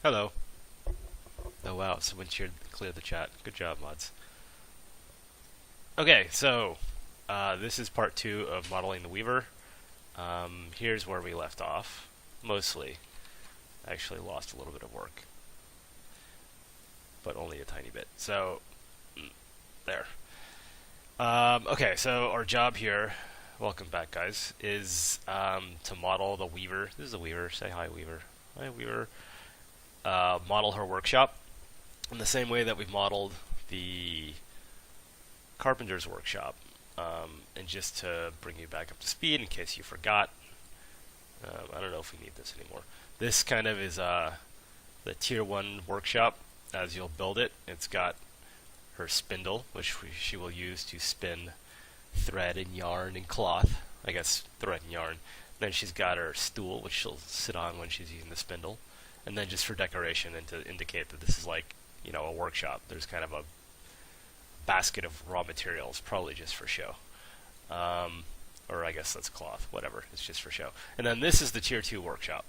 Hello. Oh wow, someone cleared the chat. Good job, mods. Okay, so this is part 2 of modeling the Weaver. Here's where we left off. Mostly. I actually lost a little bit of work, but only a tiny bit. So, there. Okay, so our job here, welcome back guys, is to model the Weaver. This is the Weaver. Say hi, Weaver. Hi, Weaver. Model her workshop in the same way that we've modeled the carpenter's workshop. And just to bring you back up to speed in case you forgot, I don't know if we need this anymore. This kind of is the tier 1 workshop as you'll build it. It's got her spindle, which she will use to spin thread and yarn and cloth. I guess thread and yarn. Then she's got her stool, which she'll sit on when she's using the spindle. And then just for decoration and to indicate that this is like, a workshop. There's kind of a basket of raw materials, probably just for show. Or I guess that's cloth, whatever. It's just for show. And then this is the tier 2 workshop,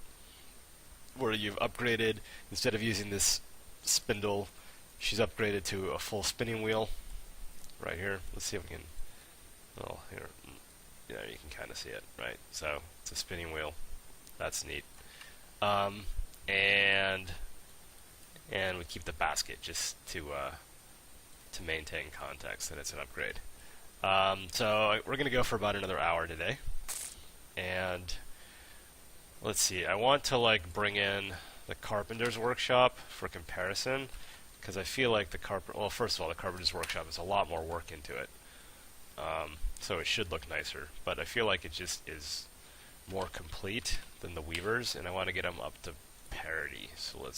where you've upgraded, instead of using this spindle, she's upgraded to a full spinning wheel. Right here. Let's see if we can, here. Yeah, you can kind of see it, right? So, it's a spinning wheel. That's neat. And we keep the basket just to maintain context that it's an upgrade. So we're going to go for about another hour today. And let's see, I want to bring in the carpenter's workshop for comparison, because I feel like first of all, the carpenter's workshop has a lot more work into it. So it should look nicer, but I feel like it just is more complete than the Weaver's, and I want to get them up to parity. So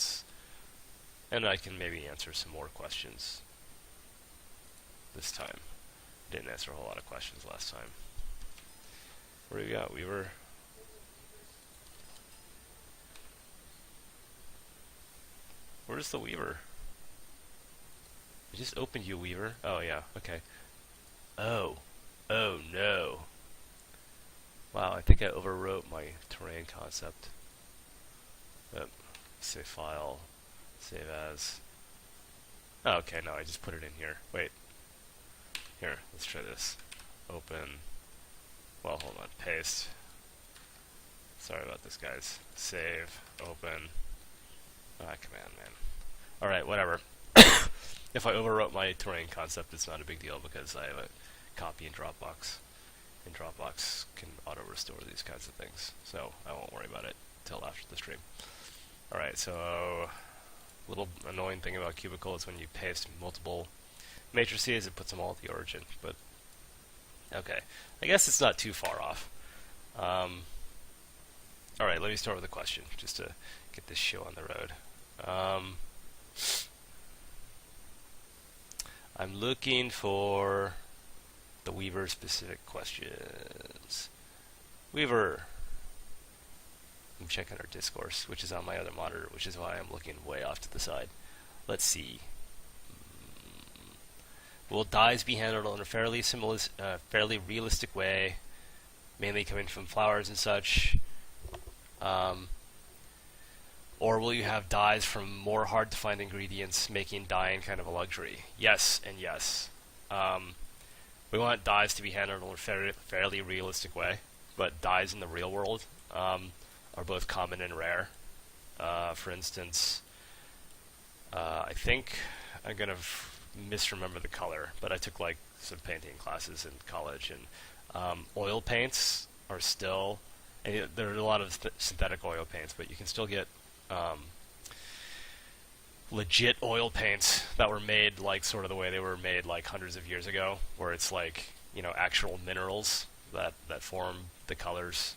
and I can maybe answer some more questions this time. Didn't answer a whole lot of questions last time. What do we got, Weaver? Where's the Weaver? I just opened you, Weaver. Oh yeah, okay. Oh no. Wow, I think I overwrote my terrain concept. Yep. Save file. Save as. Oh, okay, no, I just put it in here. Wait. Here, let's try this. Open. Well, hold on. Paste. Sorry about this, guys. Save. Open. Command, man. Alright, whatever. If I overwrote my terrain concept, it's not a big deal because I have a copy in Dropbox. And Dropbox can auto-restore these kinds of things. So I won't worry about it until after the stream. Alright, so little annoying thing about Cubicle is when you paste multiple matrices, it puts them all at the origin. But okay, I guess it's not too far off. Alright, let me start with a question, just to get this show on the road. I'm looking for the Weaver specific questions. Weaver. I'm checking our discourse, which is on my other monitor, which is why I'm looking way off to the side. Let's see. Will dyes be handled in a fairly realistic way, mainly coming from flowers and such? Or will you have dyes from more hard-to-find ingredients, making dyeing kind of a luxury? Yes and yes. We want dyes to be handled in a fairly realistic way, but dyes in the real world are both common and rare. For instance, I think I'm going to misremember the color, but I took some painting classes in college, and oil paints are still, and there are a lot of synthetic oil paints, but you can still get legit oil paints that were made sort of the way they were made hundreds of years ago, where it's actual minerals that form the colors.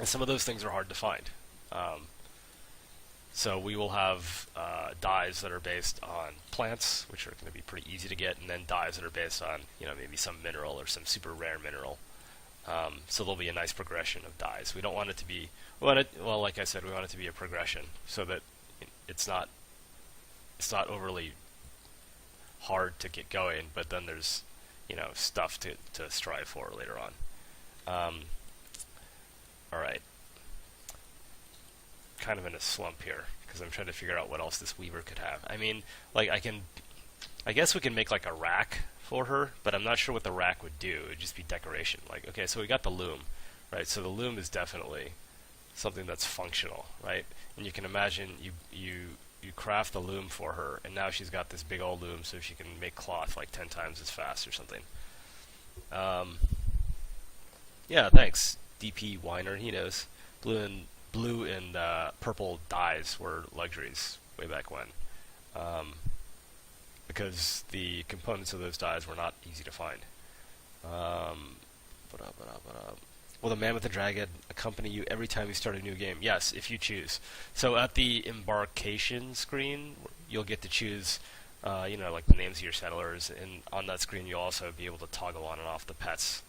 And some of those things are hard to find. So we will have dyes that are based on plants, which are going to be pretty easy to get, and then dyes that are based on maybe some mineral or some super rare mineral. So there'll be a nice progression of dyes. We don't want it to be like I said, we want it to be a progression so that it's not overly hard to get going, but then there's stuff to strive for later on. Alright. kind of in a slump here because I'm trying to figure out what else this weaver could have. I mean, like I guess we can make like a rack for her, but I'm not sure what the rack would do. It'd just be decoration. Like, okay, so we got the loom, right? So the loom is definitely something that's functional, right? And you can imagine you craft the loom for her, and now she's got this big old loom, so she can make cloth like 10 times as fast or something. Yeah, thanks, DP Weiner. He knows. Blue and purple dyes were luxuries way back when, because the components of those dyes were not easy to find. Will the man with the dragon accompany you every time you start a new game? Yes, if you choose. So at the embarkation screen, you'll get to choose, like the names of your settlers, and on that screen you'll also be able to toggle on and off the pets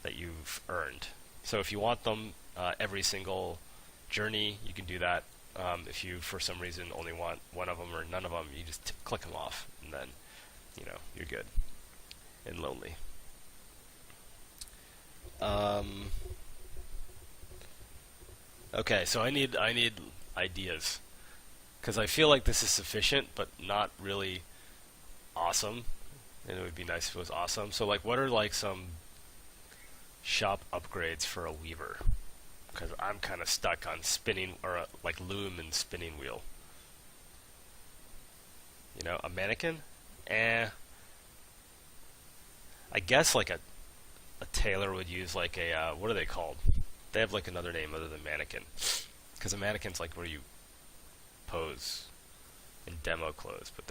that you've earned. So if you want them every single journey, you can do that. If you, for some reason, only want one of them or none of them, you just click them off, and then, you're good and lonely. Okay, so I need ideas, because I feel like this is sufficient, but not really awesome. And it would be nice if it was awesome. So, like, what are like some shop upgrades for a weaver? Because I'm kind of stuck on spinning, or like loom and spinning wheel. A mannequin? I guess like a tailor would use like a, what are they called? They have like another name other than mannequin. Because a mannequin's like where you pose in demo clothes, but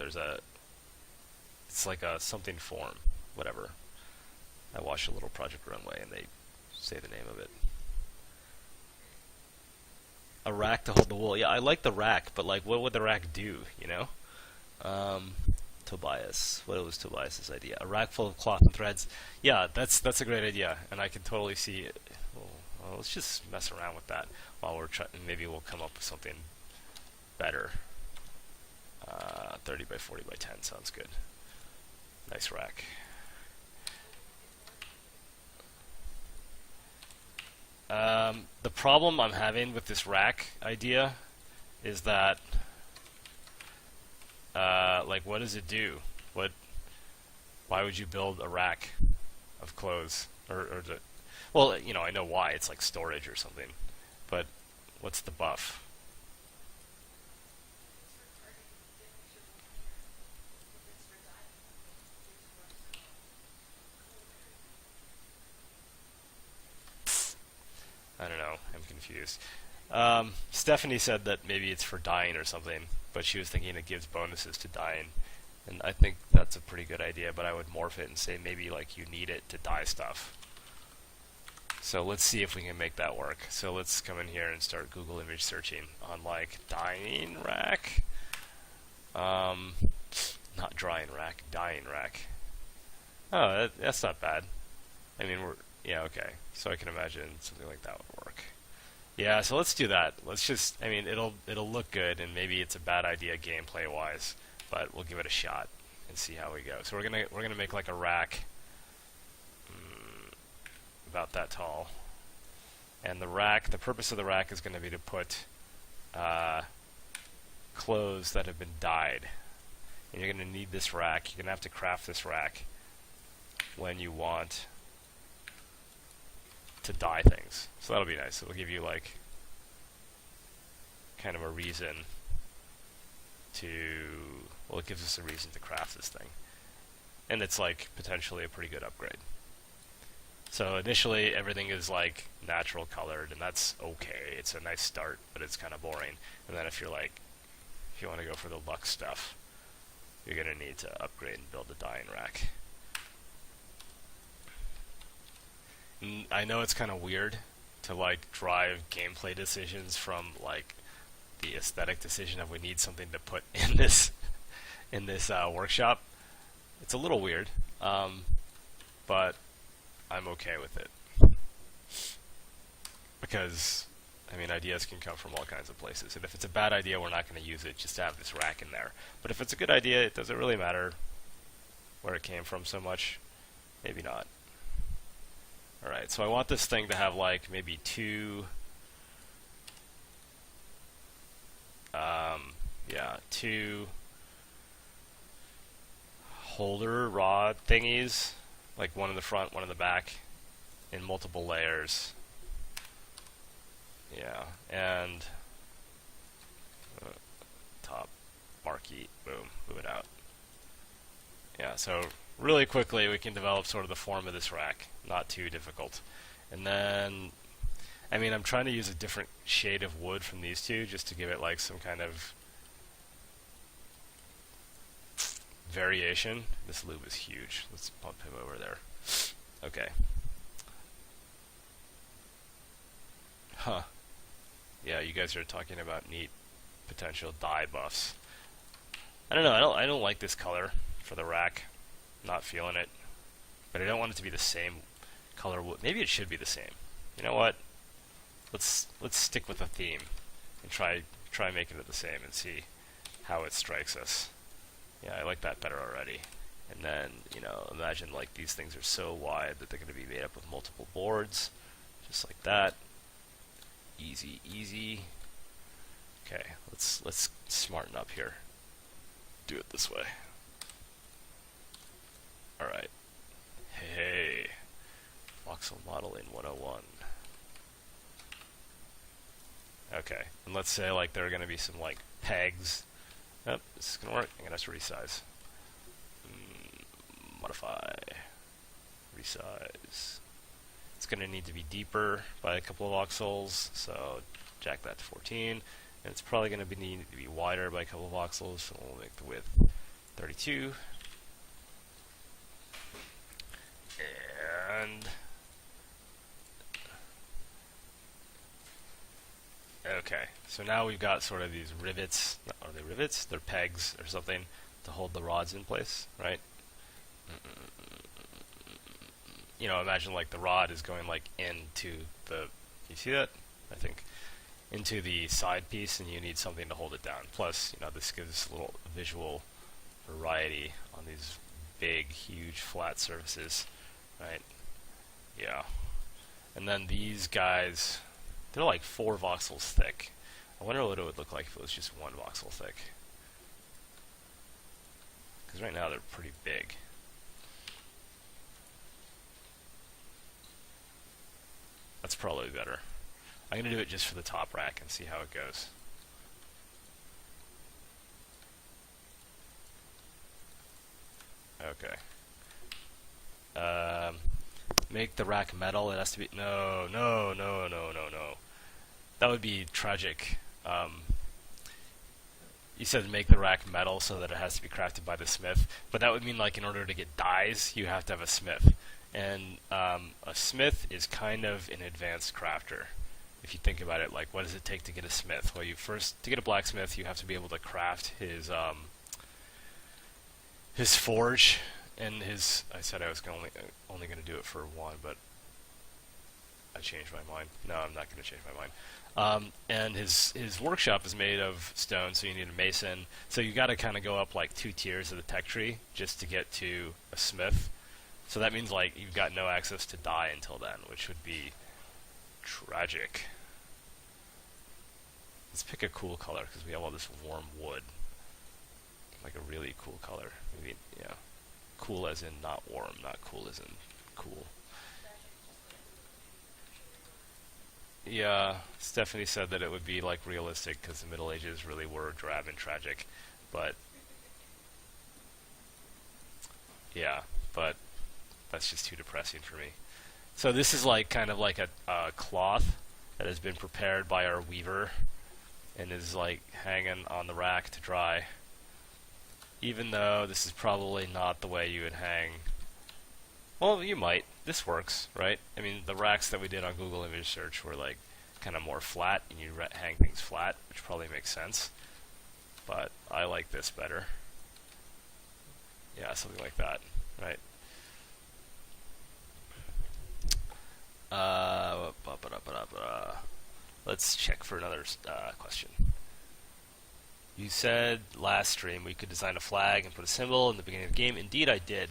it's like a something form, whatever. I watched a little Project Runway and they say the name of it. A rack to hold the wool. Yeah, I like the rack, but like what would the rack do, Tobias. What was Tobias's idea? A rack full of cloth and threads. Yeah, that's a great idea, and I can totally see it. Well, let's just mess around with that while we're trying. Maybe we'll come up with something better. 30 by 40 by 10 sounds good. Nice rack. The problem I'm having with this rack idea is that like, what does it do? Why would you build a rack of clothes? Well, I know why. It's like storage or something. But what's the buff? I don't know. I'm confused. Stephanie said that maybe it's for dyeing or something, but she was thinking it gives bonuses to dyeing. And I think that's a pretty good idea, but I would morph it and say maybe like you need it to dye stuff. So let's see if we can make that work. So let's come in here and start Google image searching on like dyeing rack. Not drying rack, dyeing rack. Oh, that's not bad. I mean, yeah, okay. So I can imagine something like that would work. Yeah, so let's do that. Let's just, I mean, it'll look good, and maybe it's a bad idea gameplay wise, but we'll give it a shot and see how we go. So we're gonna make like a rack about that tall, and the purpose of the rack is going to be to put clothes that have been dyed, and you're going to need this rack. You're going to have to craft this rack when you want to dye things. So that'll be nice. It'll give you like kind of a reason to, well, it gives us a reason to craft this thing. And it's like potentially a pretty good upgrade. So initially everything is like natural colored, and that's okay. It's a nice start, but it's kind of boring. And then if you want to go for the luxe stuff, you're going to need to upgrade and build a dyeing rack. I know it's kind of weird to like drive gameplay decisions from like the aesthetic decision of we need something to put in this workshop. It's a little weird, but I'm okay with it because I mean ideas can come from all kinds of places, and if it's a bad idea, we're not going to use it just to have this rack in there. But if it's a good idea, it doesn't really matter where it came from so much. Maybe not. Alright, so I want this thing to have like maybe two Yeah, 2 holder rod thingies, like one in the front, one in the back, in multiple layers. Yeah, and top marquee, boom, move it out. Yeah, so really quickly we can develop sort of the form of this rack, not too difficult. And then, I mean, I'm trying to use a different shade of wood from these two just to give it like some kind of variation. This lube is huge. Let's bump him over there. Okay. Huh. Yeah, you guys are talking about neat potential dye buffs. I don't know. I don't like this color for the rack. Not feeling it. But I don't want it to be the same color wood. Maybe it should be the same. You know what? Let's stick with the theme and try making it the same and see how it strikes us. Yeah, I like that better already. And then, you know, imagine like these things are so wide that they're going to be made up of multiple boards, just like that. Easy, easy. Okay, let's smarten up here. Do it this way. All right. Hey, voxel modeling 101. Okay, and let's say like there are going to be some like pegs. Oh, this is going to work. I'm going to have to resize. Modify. Resize. It's going to need to be deeper by a couple of voxels, so jack that to 14. And it's probably going to need to be wider by a couple of voxels, so we'll make the width 32. And okay, so now we've got sort of these rivets. Are they rivets? They're pegs or something to hold the rods in place, right? You know, imagine like the rod is going like into the, you see that? I think into the side piece, and you need something to hold it down. Plus, you know, this gives a little visual variety on these big, huge, flat surfaces, right? Yeah. And then these guys, they're like 4 voxels thick. I wonder what it would look like if it was just 1 voxel thick. Because right now they're pretty big. That's probably better. I'm going to do it just for the top rack and see how it goes. Okay. Make the rack metal. It has to be... No. That would be tragic. You said make the rack metal so that it has to be crafted by the smith, but that would mean like in order to get dyes, you have to have a smith. And a smith is kind of an advanced crafter. If you think about it, like what does it take to get a smith? Well, to get a blacksmith, you have to be able to craft his forge and his. I said I was only going to do it for 1, but I changed my mind. No, I'm not going to change my mind. And his workshop is made of stone, so you need a mason. So you got to kind of go up like 2 tiers of the tech tree just to get to a smith. So that means like you've got no access to dye until then, which would be tragic. Let's pick a cool color because we have all this warm wood. Like a really cool color. Maybe, yeah. Cool as in not warm, not cool as in cool. Yeah, Stephanie said that it would be like realistic because the Middle Ages really were drab and tragic. But yeah, but that's just too depressing for me. So this is like kind of like a cloth that has been prepared by our weaver and is like hanging on the rack to dry. Even though this is probably not the way you would hang. Well, you might. This works, right? I mean, the racks that we did on Google Image Search were like kind of more flat, and you hang things flat, which probably makes sense. But I like this better. Yeah, something like that, right? Let's check for another question. You said last stream we could design a flag and put a symbol in the beginning of the game. Indeed, I did.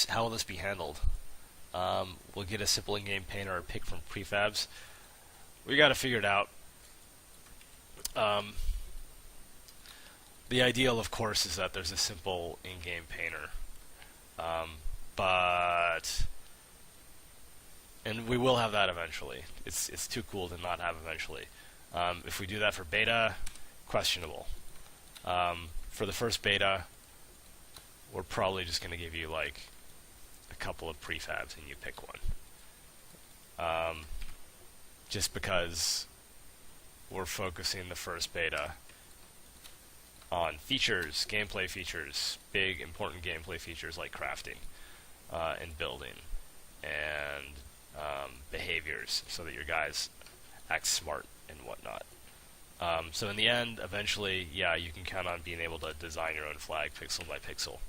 How will this be handled? We'll get a simple in-game paint or a pick from prefabs. We got to figure it out. The ideal, of course, is that there's a simple in-game painter. But and we will have that eventually. It's too cool to not have eventually. If we do that for beta, questionable. For the first beta, we're probably just going to give you like a couple of prefabs and you pick one. Just because we're focusing the first beta on features, gameplay features, big important gameplay features like crafting and building and behaviors, so that your guys act smart and whatnot. So in the end, eventually, yeah, you can count on being able to design your own flag pixel by pixel.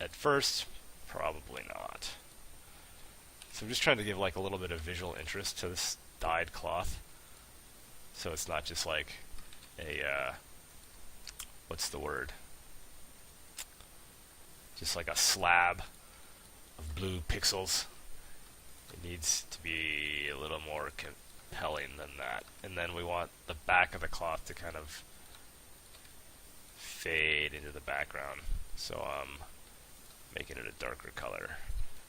At first, probably not. So I'm just trying to give like a little bit of visual interest to this dyed cloth, so it's not just like a what's the word? Just like a slab of blue pixels. It needs to be a little more compelling than that. And then we want the back of the cloth to kind of fade into the background. So I'm making it a darker color,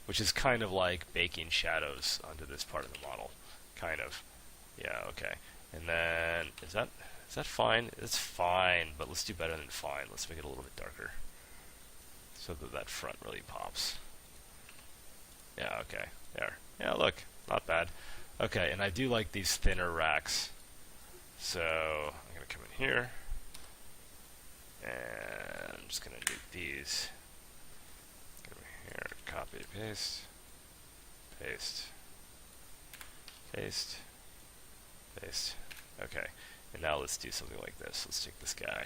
which is kind of like baking shadows onto this part of the model. Kind of. Yeah, okay. And then, is that fine? It's fine, but let's do better than fine. Let's make it a little bit darker, so that that front really pops. Yeah, okay. There. Yeah, look. Not bad. Okay, and I do like these thinner racks. So, I'm going to come in here. And I'm just going to do these. Go here, copy, paste. Paste. Paste. Paste. Okay. And now let's do something like this. Let's take this guy.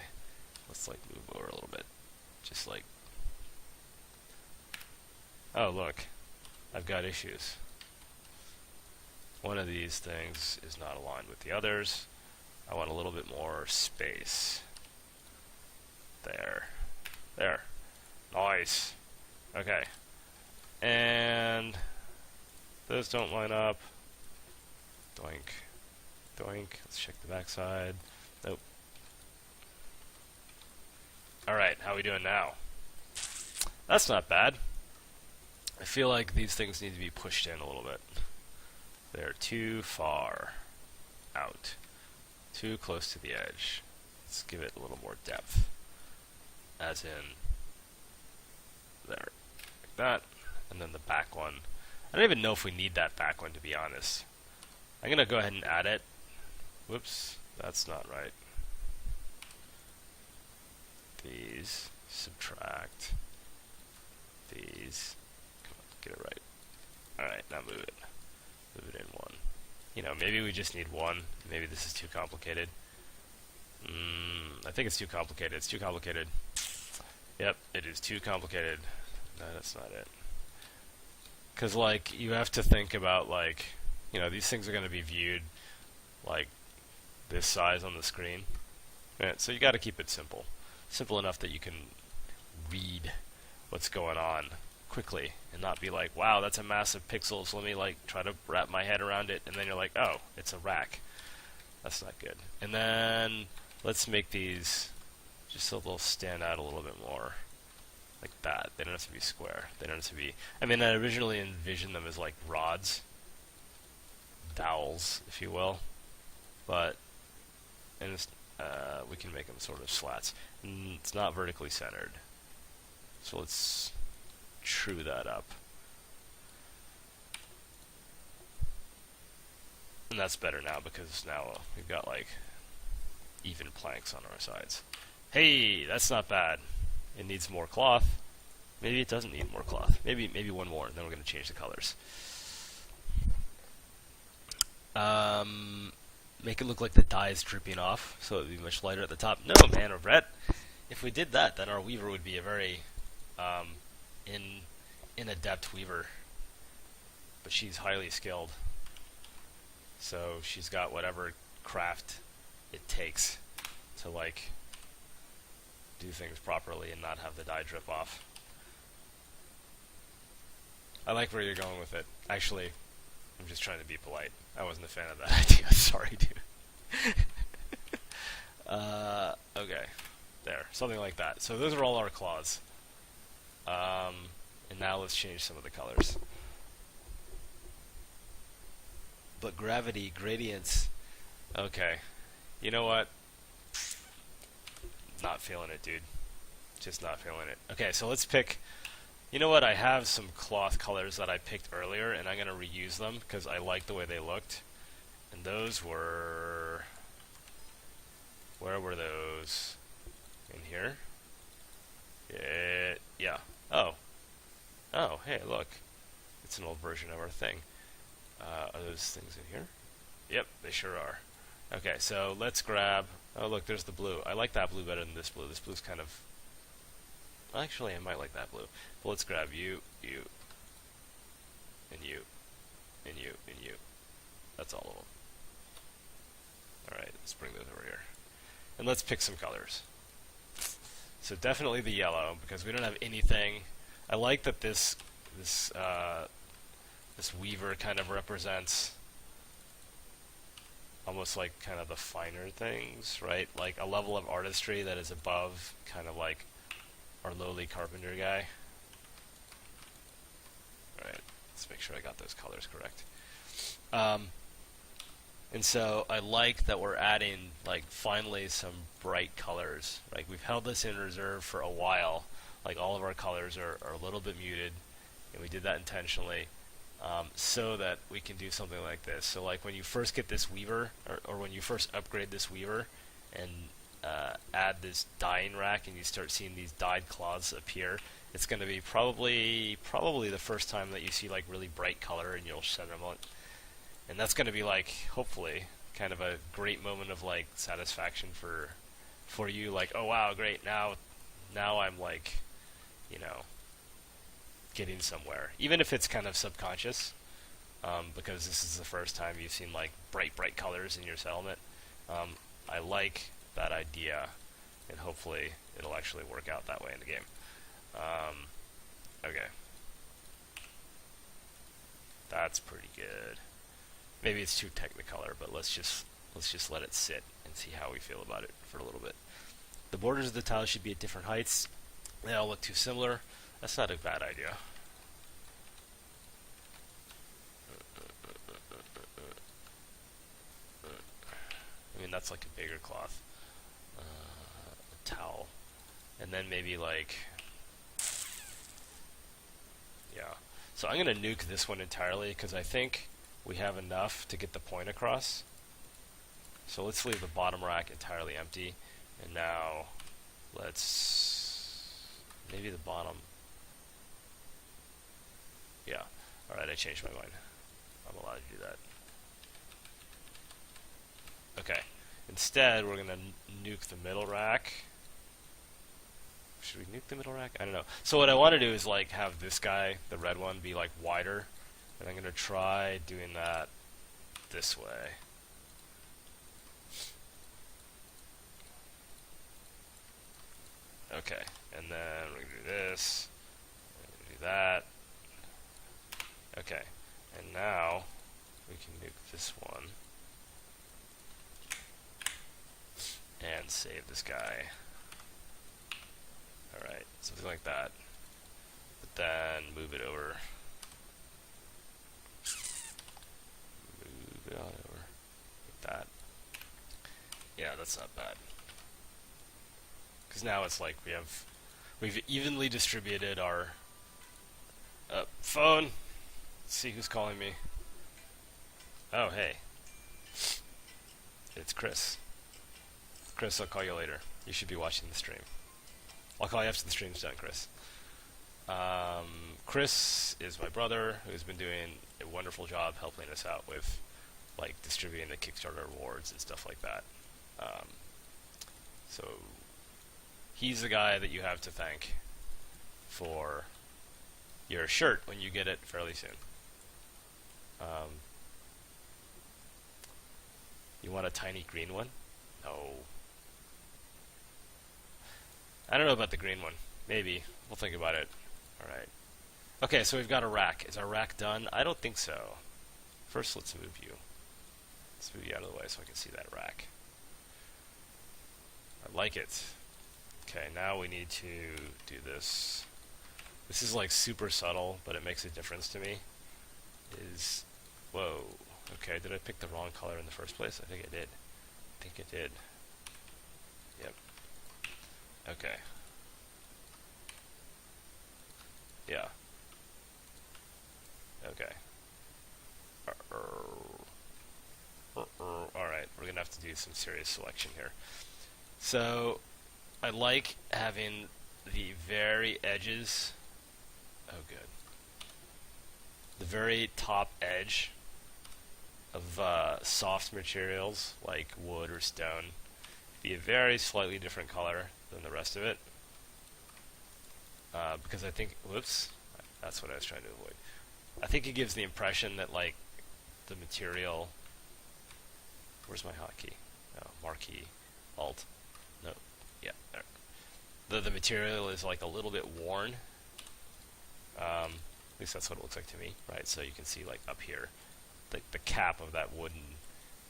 Let's like move over a little bit. Just like... Oh, look. I've got issues. One of these things is not aligned with the others. I want a little bit more space. There. There. Nice. Okay. And those don't line up. Doink. Doink. Let's check the backside. Nope. Alright, how are we doing now? That's not bad. I feel like these things need to be pushed in a little bit. They're too far out. Too close to the edge. Let's give it a little more depth. As in, there. Like that. And then the back one. I don't even know if we need that back one, to be honest. I'm going to go ahead and add it. Whoops, that's not right. These, subtract. These. Come on, get it right. Alright, now move it. Move it in one. You know, maybe we just need one. Maybe this is too complicated. I think it's too complicated. It's too complicated. Yep, it is too complicated. No, that's not it. Because, like, you have to think about, like, you know, these things are going to be viewed, like, this size on the screen. Right, so you got to keep it simple. Simple enough that you can read what's going on quickly and not be like, wow, that's a massive pixel, so let me, like, try to wrap my head around it, and then you're like, oh, it's a rack. That's not good. And then let's make these just so they'll stand out a little bit more. Like that. They don't have to be square. They don't have to be... I mean, I originally envisioned them as like rods. Dowels, if you will. But and we can make them sort of slats. And it's not vertically centered. So let's true that up. And that's better now because now we've got like even planks on our sides. Hey, that's not bad. It needs more cloth. Maybe it doesn't need more cloth. Maybe one more, and then we're going to change the colors. Make it look like the dye is dripping off, so it would be much lighter at the top. No, man, or Brett. If we did that, then our weaver would be a very adept weaver. But she's highly skilled. So she's got whatever craft it takes to, like, do things properly and not have the dye drip off. I like where you're going with it. Actually, I'm just trying to be polite. I wasn't a fan of that idea. Sorry, dude. Okay. There. So something like that. So those are all our claws. And now let's change some of the colors. But gravity, gradients. Okay. You know what? Not feeling it, dude. Just not feeling it. Okay, so let's pick... You know what? I have some cloth colors that I picked earlier, and I'm going to reuse them because I like the way they looked. And those were... Where were those? In here? Yeah. Oh. Oh, hey, look. It's an old version of our thing. Are those things in here? Yep, they sure are. Okay, so let's grab... Oh, look, there's the blue. I like that blue better than this blue. This blue's kind of... Actually, I might like that blue. But let's grab you, and you, and you, and you. That's all of them. Alright, let's bring those over here. And let's pick some colors. So definitely the yellow, because we don't have anything. I like that this weaver kind of represents almost like kind of the finer things, right? Like a level of artistry that is above kind of like our lowly carpenter guy. Alright, let's make sure I got those colors correct. And so I like that we're adding, like, finally some bright colors. Like, we've held this in reserve for a while. Like, all of our colors are a little bit muted, and we did that intentionally so that we can do something like this. So, like, when you first get this weaver, or when you first upgrade this weaver and add this dyeing rack and you start seeing these dyed cloths appear, it's going to be probably the first time that you see, like, really bright color, and you'll set them on. And that's going to be, like, hopefully, kind of a great moment of, like, satisfaction for you. Like, oh, wow, great, now I'm, like, you know, getting somewhere. Even if it's kind of subconscious, because this is the first time you've seen, like, bright colors in your settlement. I like that idea, and hopefully it'll actually work out that way in the game. Okay. That's pretty good. Maybe it's too technicolor, but let's just let it sit and see how we feel about it for a little bit. The borders of the tiles should be at different heights. They all look too similar. That's not a bad idea. I mean, that's like a bigger cloth. A towel. And then maybe like... Yeah. So I'm going to nuke this one entirely because I think we have enough to get the point across. So let's leave the bottom rack entirely empty. And now let's... Maybe the bottom... Yeah. Alright, I changed my mind. I'm allowed to do that. Okay. Instead, we're going to nuke the middle rack. Should we nuke the middle rack? I don't know. So what I want to do is like have this guy, the red one, be like wider. And I'm going to try doing that this way. Okay. And then we're going to do this. We're going to do that. Okay. And now we can nuke this one. And save this guy. Alright, something like that. But then move it over. Move it on over. Like that. Yeah, that's not bad. Because now it's like we've evenly distributed our phone. Let's see who's calling me. Oh, hey. It's Chris. Chris, I'll call you later. You should be watching the stream. I'll call you after the stream's done, Chris. Chris is my brother, who's been doing a wonderful job helping us out with, like, distributing the Kickstarter rewards and stuff like that. So he's the guy that you have to thank for your shirt when you get it fairly soon. You want a tiny green one? No. I don't know about the green one. Maybe. We'll think about it. Alright. Okay, so we've got a rack. Is our rack done? I don't think so. First, let's move you. Let's move you out of the way so I can see that rack. I like it. Okay, now we need to do this. This is like super subtle, but it makes a difference to me. Whoa. Okay, did I pick the wrong color in the first place? I think I did. Yep. Okay. Yeah. Okay. Alright, we're gonna have to do some serious selection here. So, I like having the very edges. Oh, good. The very top edge of soft materials like wood or stone be a very slightly different color than the rest of it. Because I think, whoops, that's what I was trying to avoid. I think it gives the impression that like the material, where's my hotkey? Oh, marquee, alt, no, yeah, there. The material is like a little bit worn. At least that's what it looks like to me, right? So you can see like up here, the cap of that wooden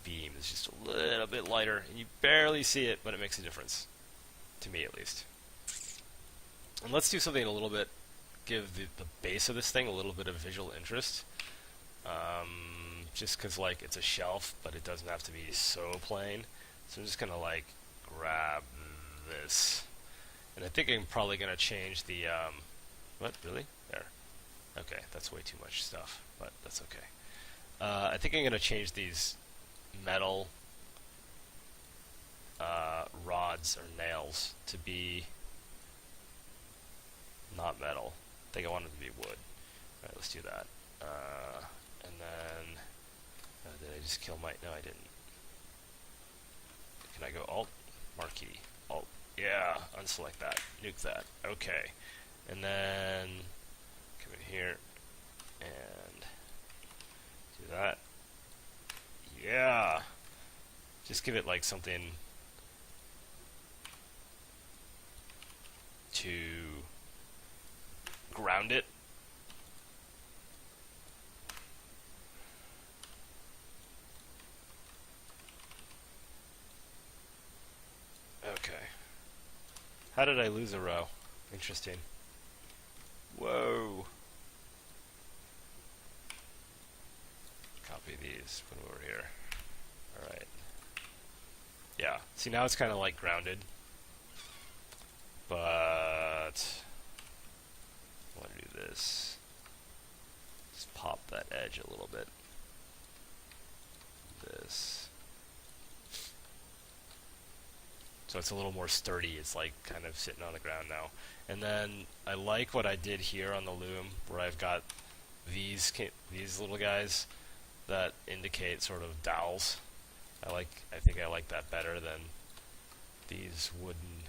beam is just a little bit lighter, and you barely see it, but it makes a difference, to me at least. And let's do something a little bit, give the base of this thing a little bit of visual interest. Just because like it's a shelf, but it doesn't have to be so plain. So I'm just gonna like grab this, and I think I'm probably gonna change the what, really? There. Okay, that's way too much stuff, but that's okay. I think I'm going to change these metal rods or nails to be not metal. I think I want them to be wood. Alright, let's do that. And then, did I just kill my, no I didn't. Can I go Alt? Marquee. Alt. Yeah, unselect that. Nuke that. Okay. And then, come in here and do that. Yeah. Just give it like something to ground it. Okay. How did I lose a row? Interesting. Whoa. Copy these, put them over here. Alright. Yeah. See, now it's kind of like grounded. But I want to do this. Just pop that edge a little bit. This. So it's a little more sturdy. It's like kind of sitting on the ground now. And then I like what I did here on the loom, where I've got these little guys that indicate sort of dowels. I think I like that better than these wooden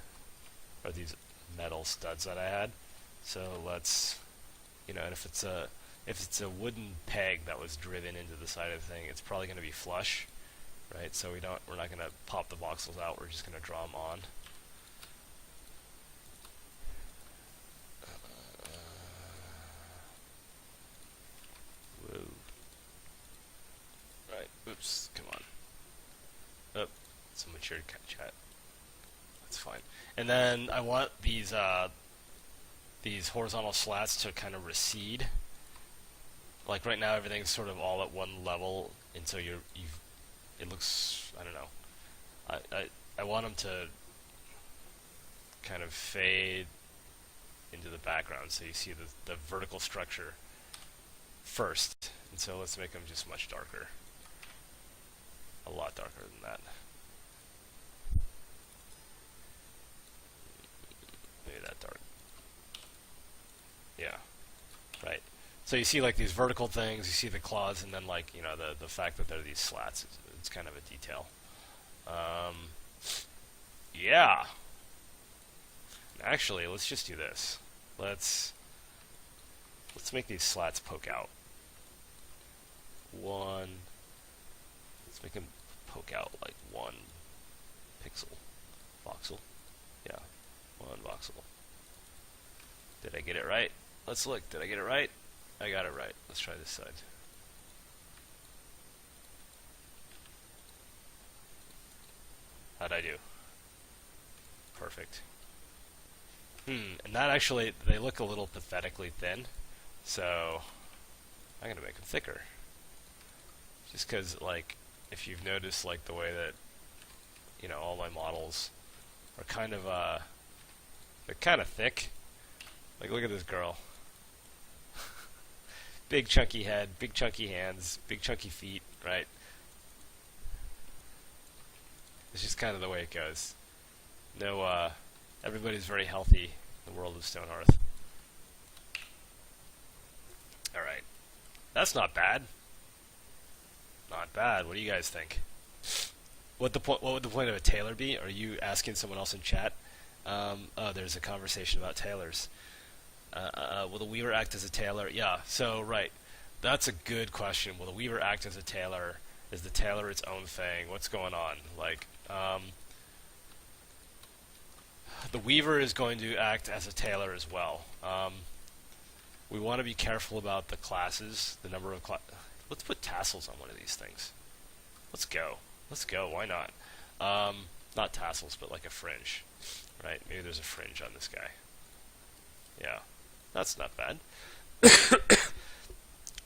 or these metal studs that I had. So let's, and if it's a wooden peg that was driven into the side of the thing, it's probably going to be flush, right? So we're not going to pop the voxels out. We're just going to draw them on. Whoa. Right. Oops. Come on. Oh, someone shared chat. That's fine. And then I want these horizontal slats to kind of recede. Like right now, everything's sort of all at one level, and so it looks, I don't know. I want them to kind of fade into the background, so you see the vertical structure first. And so let's make them just much darker. A lot darker than that. Maybe that dark. Yeah. Right. So you see like these vertical things, you see the claws, and then like, the fact that they're these slats, it's kind of a detail. Yeah. Actually, let's just do this. Let's make these slats poke out. Let's make them poke out like 1 pixel. Voxel. Yeah. 1 voxel. Did I get it right? Let's look. Did I get it right? I got it right. Let's try this side. How'd I do? Perfect. And that actually, they look a little pathetically thin, so I'm gonna make them thicker. Just because, like, if you've noticed, like, the way that, all my models are kind of, they're kind of thick. Like, look at this girl. Big chunky head, big chunky hands, big chunky feet, right? It's just kind of the way it goes. No, everybody's very healthy in the world of Stonehearth. Alright. That's not bad. Not bad. What do you guys think? What would the point of a tailor be? Are you asking someone else in chat? Oh, there's a conversation about tailors. Will the weaver act as a tailor? Yeah, so, right. That's a good question. Will the weaver act as a tailor? Is the tailor its own thing? What's going on? Like, the weaver is going to act as a tailor as well. We want to be careful about the classes, the number of Let's put tassels on one of these things. Let's go. Let's go. Why not? Not tassels, but like a fringe. Right? Maybe there's a fringe on this guy. Yeah. That's not bad.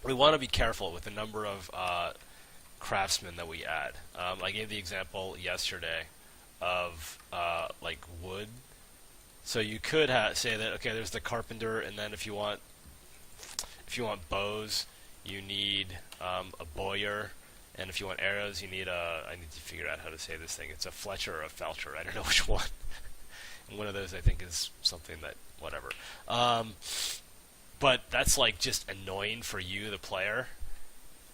We want to be careful with the number of craftsmen that we add. I gave the example yesterday of like wood. So you could say that, okay, there's the carpenter, and then if you want bows, you need a bowyer, and if you want arrows, you need I need to figure out how to say this thing. It's a fletcher or a felcher. I don't know which one. And one of those, I think, is something that, whatever. But that's, like, just annoying for you, the player.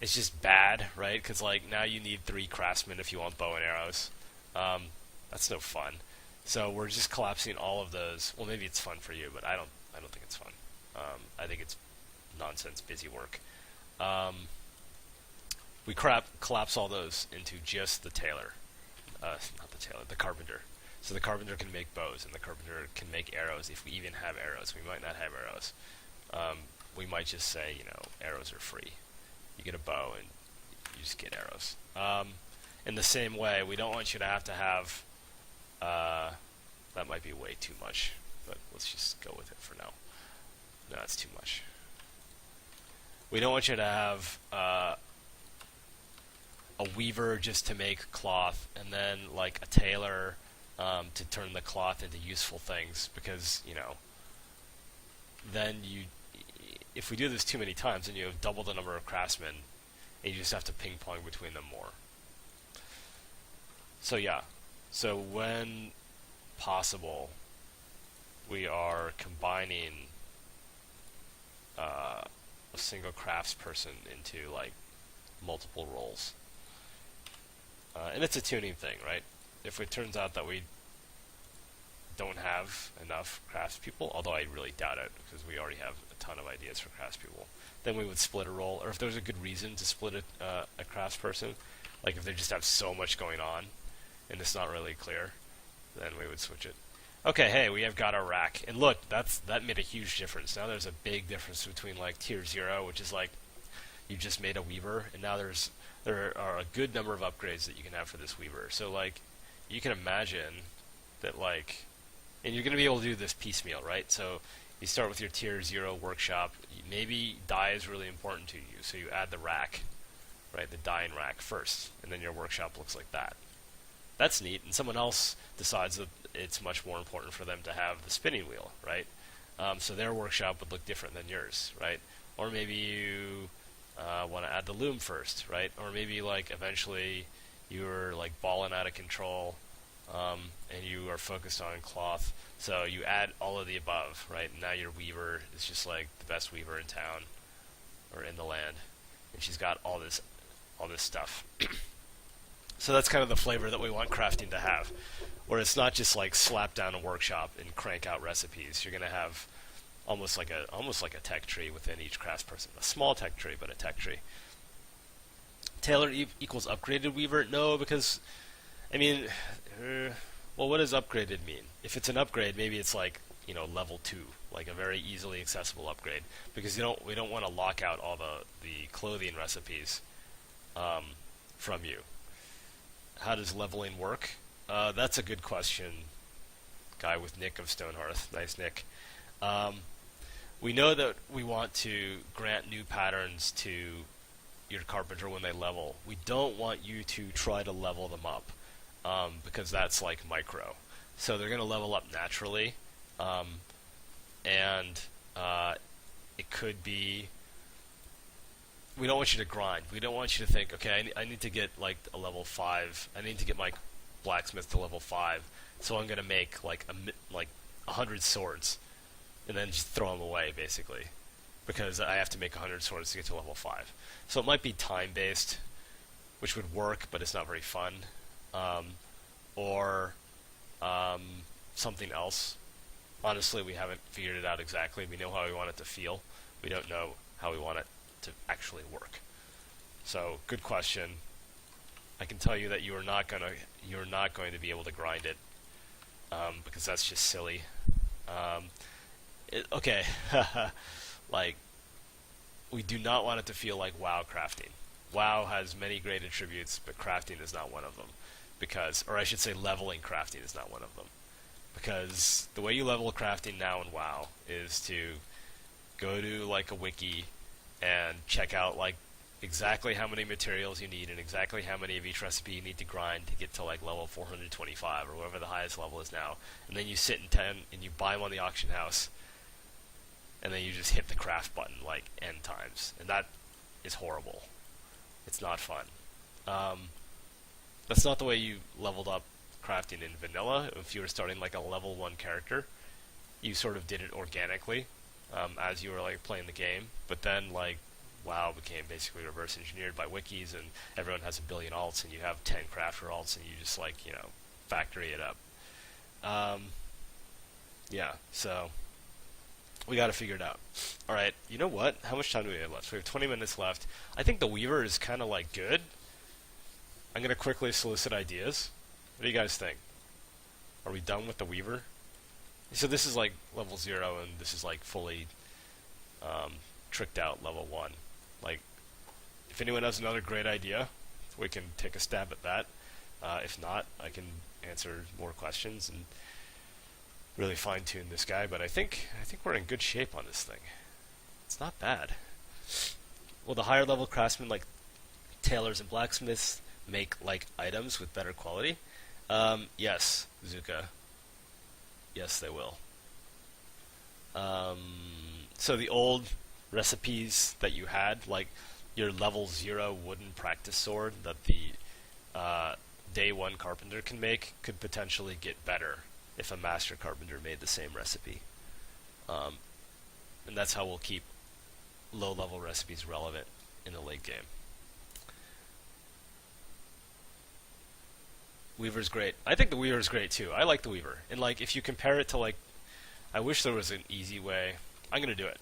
It's just bad, right? Because, like, now you need 3 craftsmen if you want bow and arrows. That's no fun. So we're just collapsing all of those. Well, maybe it's fun for you, but I don't think it's fun. I think it's nonsense, busy work. We collapse all those into just the tailor. Not the tailor, the carpenter. So the carpenter can make bows, and the carpenter can make arrows if we even have arrows. We might not have arrows. We might just say, arrows are free. You get a bow, and you just get arrows. In the same way, we don't want you to have that might be way too much, but let's just go with it for now. No, that's too much. We don't want you to have a weaver just to make cloth, and then like a tailor to turn the cloth into useful things, because then if we do this too many times, then you have double the number of craftsmen, and you just have to ping pong between them more. So yeah, so when possible, we are combining a single craftsperson into like multiple roles, and it's a tuning thing, right? If it turns out that we don't have enough craftspeople, although I really doubt it because we already have a ton of ideas for craftspeople, then we would split a role. Or if there's a good reason to split a craftsperson, like if they just have so much going on and it's not really clear, then we would switch it. Okay, hey, we have got our rack, and look, that made a huge difference. Now there's a big difference between like tier 0, which is like you just made a weaver, and now there are a good number of upgrades that you can have for this weaver. So like you can imagine that like, and you're going to be able to do this piecemeal, right? So you start with your tier 0 workshop. Maybe dye is really important to you, so you add the rack, right? The dyeing rack first, and then your workshop looks like that. That's neat, and someone else decides that it's much more important for them to have the spinning wheel, right? So their workshop would look different than yours, right? Or maybe you want to add the loom first, right? Or maybe like eventually you're like balling out of control, and you are focused on cloth, so you add all of the above, right? And now your weaver is just like the best weaver in town or in the land, and she's got all this stuff. So that's kind of the flavor that we want crafting to have, where it's not just like slap down a workshop and crank out recipes. You're going to have almost like a tech tree within each craftsperson. A small tech tree, but a tech tree. Tailor equals upgraded weaver? No, because, I mean, well, what does upgraded mean? If it's an upgrade, maybe it's like, level 2, like a very easily accessible upgrade, because we don't want to lock out all the clothing recipes from you. How does leveling work? That's a good question. guy with Nick of Stonehearth. Nice Nick. We know that we want to grant new patterns to your carpenter when they level. We don't want you to try to level them up, because that's like micro. So they're going to level up naturally, and it could be. We don't want you to grind. We don't want you to think, okay, I need to get like a level 5. I need to get my blacksmith to level 5, so I'm going to make like 100 swords, and then just throw them away, basically, because I have to make 100 swords to get to level 5. So it might be time-based, which would work, but it's not very fun, or something else. Honestly, we haven't figured it out exactly. We know how we want it to feel. We don't know how we want it to actually work. So, good question. I can tell you that you're not going to be able to grind it, because that's just silly. Okay, like, we do not want it to feel like WoW crafting. WoW has many great attributes, but crafting is not one of them. Or I should say leveling crafting is not one of them. Because the way you level crafting now in WoW is to go to like a wiki and check out like exactly how many materials you need and exactly how many of each recipe you need to grind to get to like level 425 or whatever the highest level is now. And then you sit in 10 and you buy them on the auction house, and then you just hit the craft button like N times. And that is horrible. It's not fun. That's not the way you leveled up crafting in vanilla. If you were starting like a level 1 character, you sort of did it organically as you were like playing the game. But then like WoW became basically reverse engineered by wikis, and everyone has a billion alts, and you have 10 crafter alts, and you just like, you know, factory it up. Yeah, so we got to figure it out. All right, you know what? How much time do we have left? We have 20 minutes left. I think the Weaver is kind of like good. I'm gonna quickly solicit ideas. What do you guys think? Are we done with the Weaver? So this is like level 0, and this is like fully tricked out level 1. Like, if anyone has another great idea, we can take a stab at that. If not, I can answer more questions and really fine-tune this guy. But I think we're in good shape on this thing. It's not bad. Well, the higher level craftsmen like tailors and blacksmiths make like items with better quality. Yes, Zuka. Yes, they will. So the old recipes that you had, like your level 0 wooden practice sword that the day 1 carpenter can make, could potentially get better if a master carpenter made the same recipe. And that's how we'll keep low-level recipes relevant in the late game. Weaver's great. I think the Weaver's great too. I like the Weaver. And like, if you compare it to like, I wish there was an easy way. I'm gonna do it.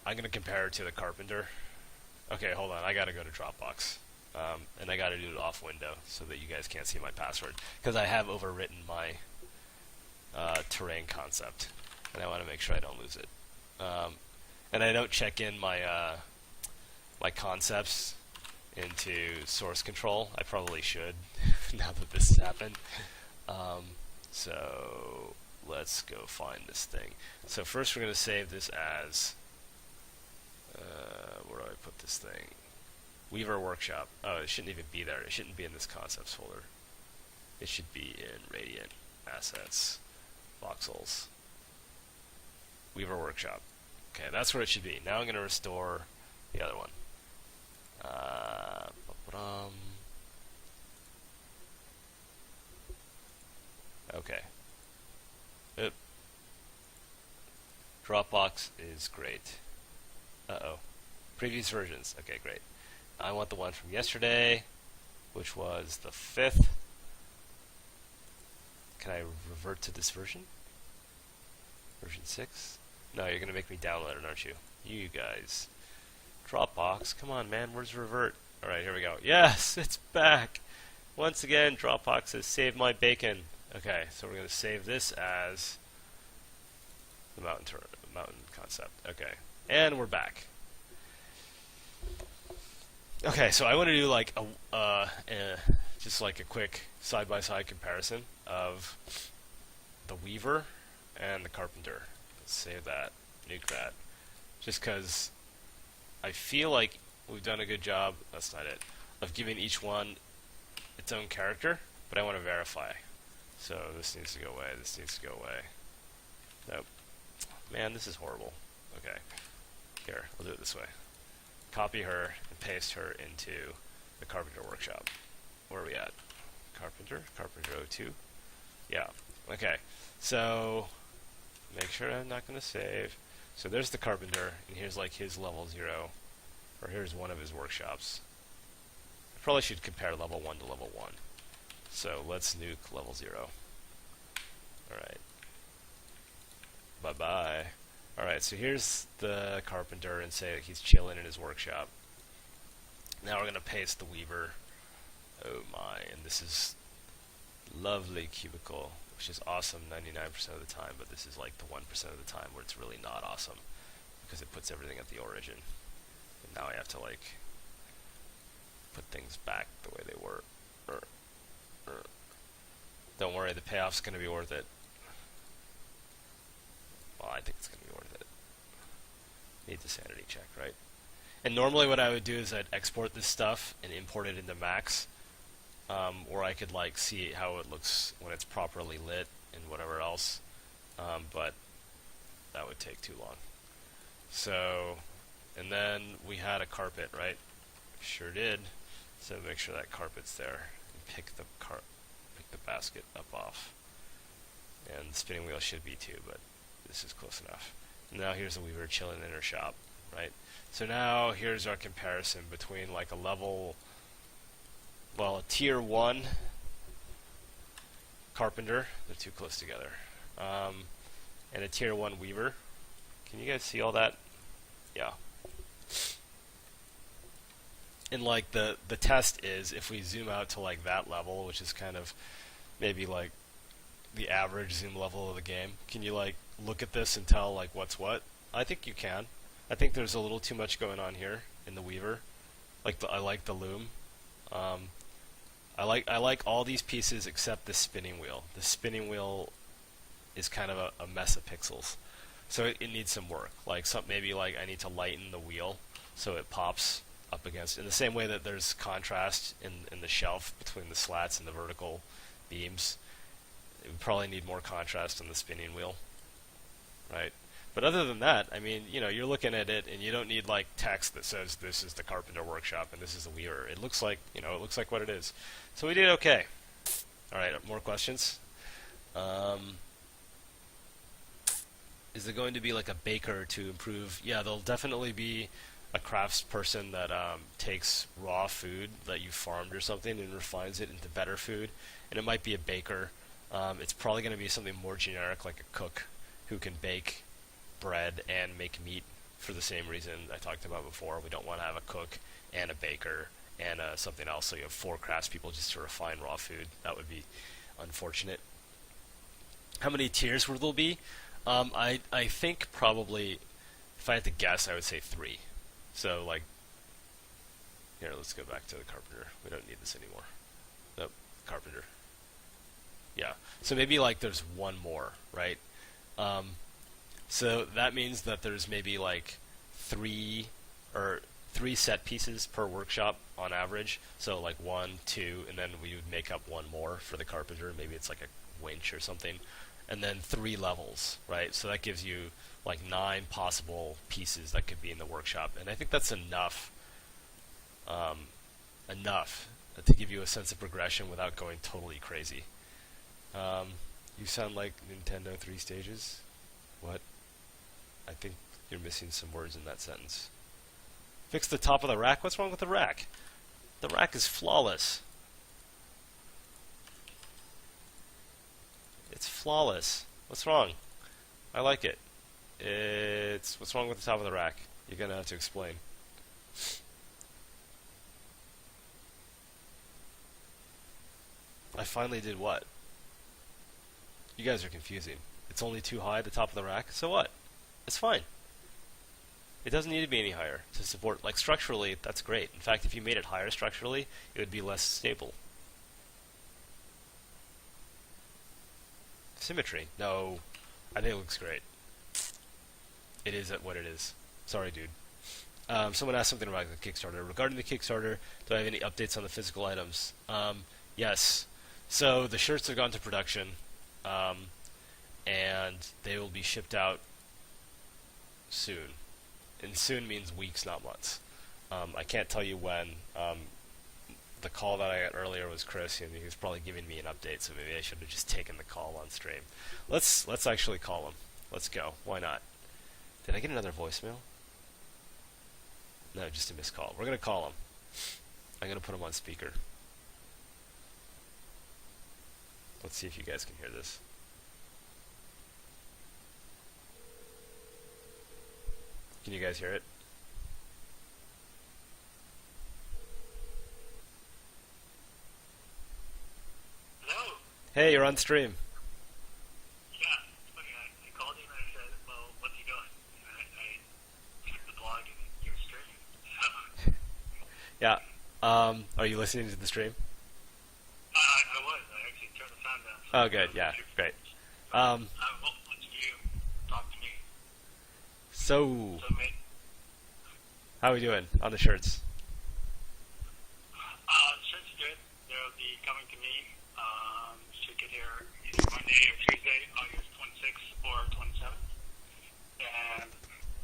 I'm gonna compare it to the Carpenter. Okay, hold on. I gotta go to Dropbox, and I gotta do it off window so that you guys can't see my password, because I have overwritten my terrain concept, and I want to make sure I don't lose it. And I don't check in my my concepts into source control. I probably should now that this has happened. So let's go find this thing. So first we're going to save this as where do I put this thing? Weaver Workshop. Oh, it shouldn't even be there. It shouldn't be in this concepts folder. It should be in Radiant Assets, Voxels, Weaver Workshop. Okay, that's where it should be. Now I'm going to restore the other one. Okay. Oop. Dropbox is great. Uh-oh. Previous versions. Okay, great. I want the one from yesterday, which was the 5th. Can I revert to this version? Version 6? No, you're going to make me download it, aren't you? You guys. Dropbox, come on, man, where's revert? Alright, here we go. Yes, it's back! Once again, Dropbox has saved my bacon. Okay, so we're going to save this as the mountain concept. Okay, and we're back. Okay, so I want to do like just like a quick side-by-side comparison of the weaver and the carpenter. Let's save that, nuke that, just because I feel like we've done a good job, that's not it, of giving each one its own character, but I want to verify. So this needs to go away, this needs to go away. Nope. Man, this is horrible. Okay. Here, we'll do it this way. Copy her and paste her into the carpenter workshop. Where are we at? Carpenter 02. Yeah. Okay. So make sure I'm not going to save. So there's the carpenter, and here's like his level 0, or here's one of his workshops. I probably should compare level 1 to level 1. So let's nuke level 0. Alright. Bye-bye. Alright, so here's the carpenter, and say he's chilling in his workshop. Now we're going to paste the weaver. Oh my, and this is lovely cubicle, which is awesome 99% of the time, but this is like the 1% of the time where it's really not awesome, because it puts everything at the origin. And now I have to like put things back the way they were. Don't worry, the payoff's going to be worth it. Well, I think it's going to be worth it. Need the sanity check, right? And normally what I would do is I'd export this stuff and import it into Max, or I could like see how it looks when it's properly lit and whatever else, but that would take too long. So, and then we had a carpet, right? Sure did. So make sure that carpet's there, and pick the basket up off. And the spinning wheel should be too, but this is close enough. And now here's the weaver chilling in her shop, right? So now here's our comparison between like a level, well, a tier 1 carpenter, they're too close together, and a tier 1 weaver. Can you guys see all that? Yeah. And like the test is, if we zoom out to like that level, which is kind of maybe like the average zoom level of the game, can you like look at this and tell like what's what? I think you can. I think there's a little too much going on here in the weaver. I like the loom. I like all these pieces except the spinning wheel. The spinning wheel is kind of a mess of pixels, so it needs some work. Like maybe like I need to lighten the wheel so it pops up against, in the same way that there's contrast in the shelf between the slats and the vertical beams. It would probably need more contrast on the spinning wheel, right? But other than that, I mean, you know, you're looking at it and you don't need like text that says this is the carpenter workshop and this is the weaver. It looks like, you know, it looks like what it is. So we did okay. All right, more questions? Is there going to be like a baker to improve? Yeah, there'll definitely be a crafts person that takes raw food that you farmed or something and refines it into better food. And it might be a baker. It's probably going to be something more generic, like a cook who can bake bread and make meat for the same reason I talked about before. We don't want to have a cook and a baker and something else, so you have 4 craftspeople just to refine raw food. That would be unfortunate. How many tiers will there be? I think probably, if I had to guess, I would say 3. So like, here, let's go back to the carpenter. We don't need this anymore. Nope, carpenter. Yeah, so maybe like there's 1 more, right? So that means that there's maybe like 3 set pieces per workshop on average. So like 1, 2, and then we would make up 1 more for the carpenter. Maybe it's like a winch or something. And then 3 levels, right? So that gives you like 9 possible pieces that could be in the workshop. And I think that's enough to give you a sense of progression without going totally crazy. You sound like Nintendo 3 stages. What? I think you're missing some words in that sentence. Fix the top of the rack? What's wrong with the rack? The rack is flawless. It's flawless. What's wrong? I like it. What's wrong with the top of the rack? You're gonna have to explain. I finally did what? You guys are confusing. It's only too high at the top of the rack, so what? It's fine. It doesn't need to be any higher to support, like structurally, that's great. In fact, if you made it higher structurally, it would be less stable. symmetry. No, I think it looks great. It is what it is. Sorry, dude. Someone asked something about the Kickstarter. Regarding the Kickstarter, do I have any updates on the physical items? Yes. So the shirts have gone to production, and they will be shipped out soon. And soon means weeks, not months. I can't tell you when. The call that I got earlier was Chris, and he was probably giving me an update, so maybe I should have just taken the call on stream. Let's actually call him. Let's go. Why not? Did I get another voicemail? No, just a missed call. We're going to call him. I'm going to put him on speaker. Let's see if you guys can hear this. Can you guys hear it? Hello? Hey, you're on stream. Yeah, it's funny. I called you and I said, well, what's he doing? And I checked the blog and you're streaming. So. Yeah. Are you listening to the stream? I was. I actually turned the sound down. Oh, good. Yeah, great. Well, let's you talk to me. So, mate. how are we doing on the shirts? The shirt's good. They'll be coming to me. Should get here either Monday or Tuesday, August 26th or 27th. And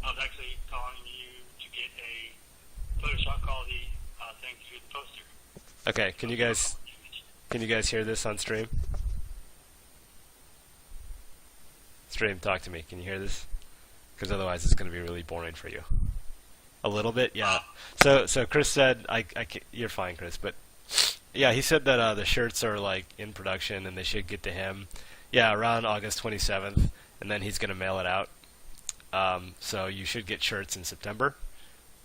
I was actually calling you to get a Photoshop quality thing to do the poster. Okay, can you guys hear this on stream? Stream, talk to me. Can you hear this? Because otherwise it's going to be really boring for you. A little bit, yeah. So Chris said, you're fine, Chris, but yeah, he said that the shirts are like in production and they should get to him, yeah, around August 27th, and then he's going to mail it out. So you should get shirts in September.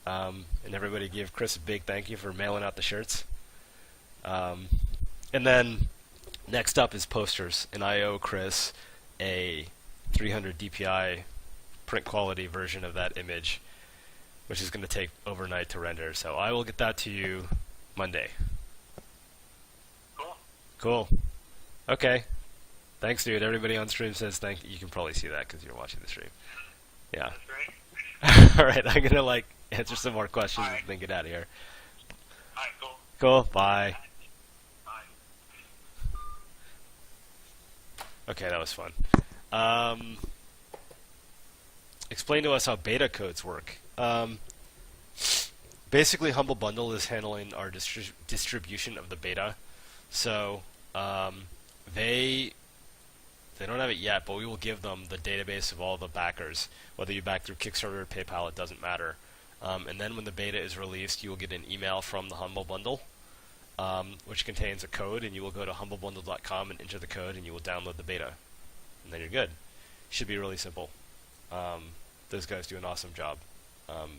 And everybody give Chris a big thank you for mailing out the shirts. And then next up is posters, and I owe Chris a 300 DPI print quality version of that image, which is going to take overnight to render. So I will get that to you Monday. Cool. Okay. Thanks, dude. Everybody on stream says thank you. You can probably see that because you're watching the stream. Yeah. That's great. All right. I'm going to answer some more questions and then get out of here. All right, cool. Cool. Bye. Bye. Okay, that was fun. Explain to us how beta codes work. Basically, Humble Bundle is handling our distribution of the beta. So they don't have it yet, but we will give them the database of all the backers. Whether you back through Kickstarter or PayPal, it doesn't matter. And then when the beta is released, you will get an email from the Humble Bundle, which contains a code, and you will go to humblebundle.com and enter the code, and you will download the beta. And then you're good. Should be really simple. Those guys do an awesome job. I'm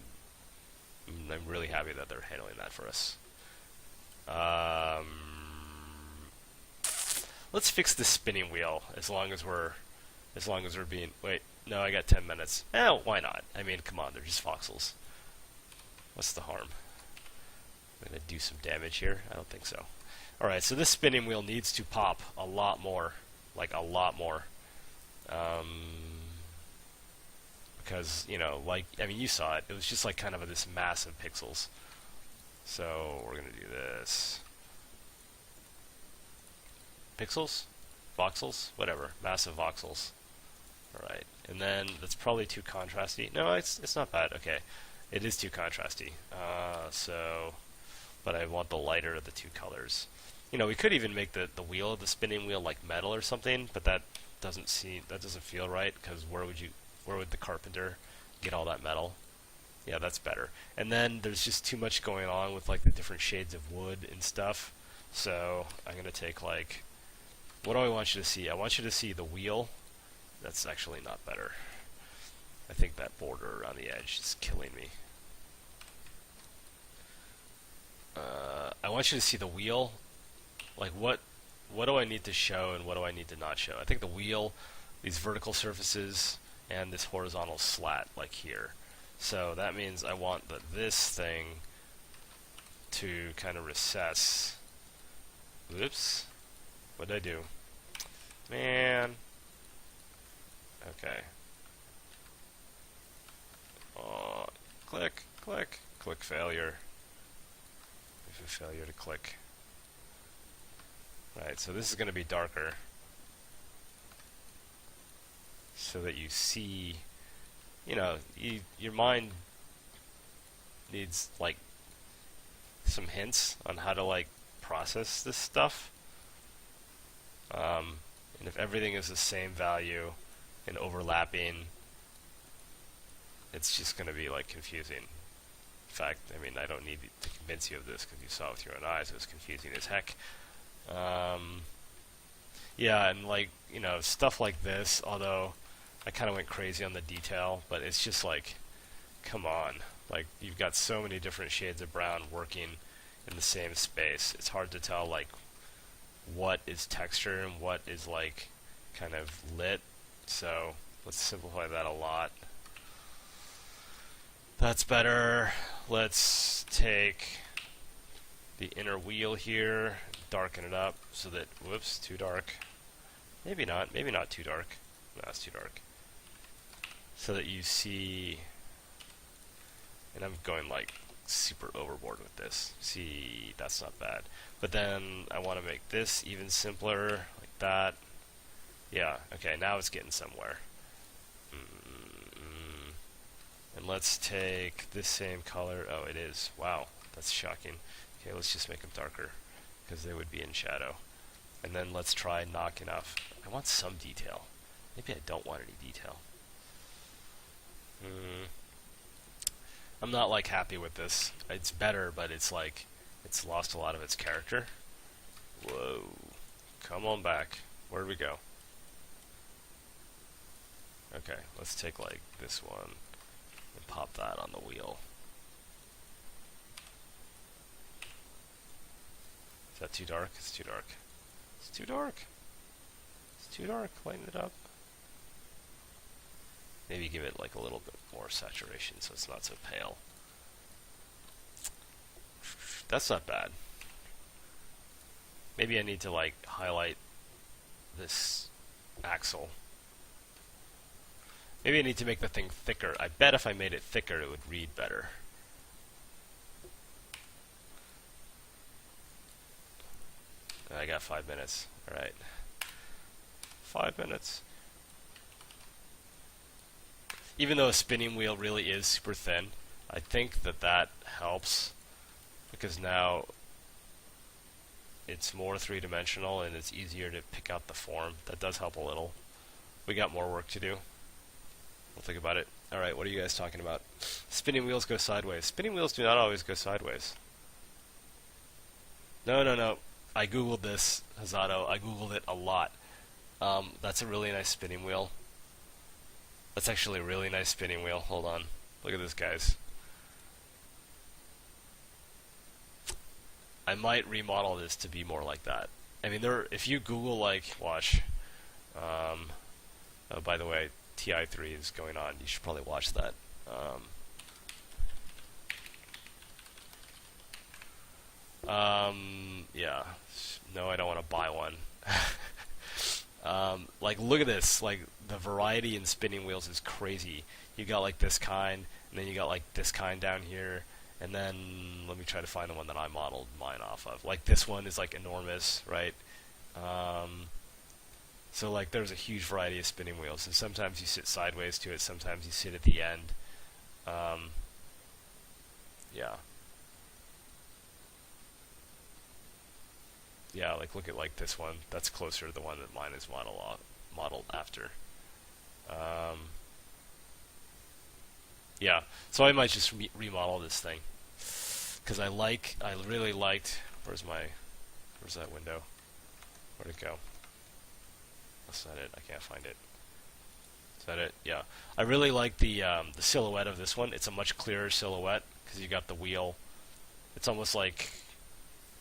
really happy that they're handling that for us. Let's fix the spinning wheel as long as we're being. Wait, no, I got 10 minutes. Why not? I mean, come on, they're just voxels. What's the harm? I'm gonna do some damage here. I don't think so. All right, so this spinning wheel needs to pop a lot more, like a lot more. Because, I mean, you saw it. It was just like kind of this mass of pixels. So we're going to do this. Pixels? Voxels? Whatever. Massive voxels. Alright. And then that's probably too contrasty. No, it's not bad. Okay. It is too contrasty. But I want the lighter of the two colors. We could even make the wheel of the spinning wheel like metal or something, but that doesn't feel right, because where would the carpenter get all that metal? Yeah, that's better. And then there's just too much going on with the different shades of wood and stuff. So I'm gonna take what do I want you to see? I want you to see the wheel. That's actually not better. I think that border around the edge is killing me. I want you to see the wheel. What do I need to show and what do I need to not show? I think the wheel, these vertical surfaces, and this horizontal slat here. So that means I want this thing to kind of recess. Whoops. What did I do? Man. Okay. Click, click, click failure. If a failure to click. Right, so this is going to be darker. So that you see, you know, your mind needs, like, some hints on how to, like, process this stuff. And if everything is the same value and overlapping, it's just going to be, like, confusing. In fact, I mean, I don't need to convince you of this because you saw it with your own eyes. It was confusing as heck. Yeah, and, like, you know, stuff like this, although I kind of went crazy on the detail, but it's just like, come on. Like, you've got so many different shades of brown working in the same space. It's hard to tell, like, what is texture and what is, like, kind of lit. So let's simplify that a lot. That's better. Let's take the inner wheel here, darken it up so that, whoops, too dark. Maybe not too dark. No, it's too dark. So that you see, and I'm going like super overboard with this. See, that's not bad. But then I want to make this even simpler, like that. Yeah, okay, now it's getting somewhere. And let's take this same color. Oh, it is. Wow, that's shocking. Okay, let's just make them darker, because they would be in shadow. And then let's try knocking off. I want some detail. Maybe I don't want any detail. I'm not, like, happy with this. It's better, but it's like, it's lost a lot of its character. Whoa. Come on back. Where do we go? Okay, let's take, like, this one and pop that on the wheel. Is that too dark? It's too dark. It's too dark. It's too dark. Lighten it up. Maybe give it, like, a little bit more saturation so it's not so pale. That's not bad. Maybe I need to, like, highlight this axle. Maybe I need to make the thing thicker. I bet if I made it thicker it would read better. I got 5 minutes. Alright. 5 minutes. Even though a spinning wheel really is super thin, I think that that helps, because now it's more three-dimensional and it's easier to pick out the form. That does help a little. We got more work to do. We'll think about it. Alright, what are you guys talking about? Spinning wheels go sideways. Spinning wheels do not always go sideways. No. I googled this, Hazato. I googled it a lot. That's a really nice spinning wheel. That's actually a really nice spinning wheel. Hold on. Look at this, guys. I might remodel this to be more like that. I mean, if you Google, like, watch. Oh, by the way, TI3 is going on. You should probably watch that. Yeah. No, I don't want to buy one. Like, look at this. Like, the variety in spinning wheels is crazy. You got, like, this kind, and then you got, like, this kind down here, and then let me try to find the one that I modeled mine off of. Like, this one is, like, enormous, right? So, like, there's a huge variety of spinning wheels, and sometimes you sit sideways to it, sometimes you sit at the end. Yeah. Yeah, like, look at, like, this one. That's closer to the one that mine is modeled after. Yeah, so I might just remodel this thing, because I really liked, where's that window? Where'd it go? That's not it, I can't find it. Is that it? Yeah. I really like the silhouette of this one. It's a much clearer silhouette, because you got the wheel. It's almost like,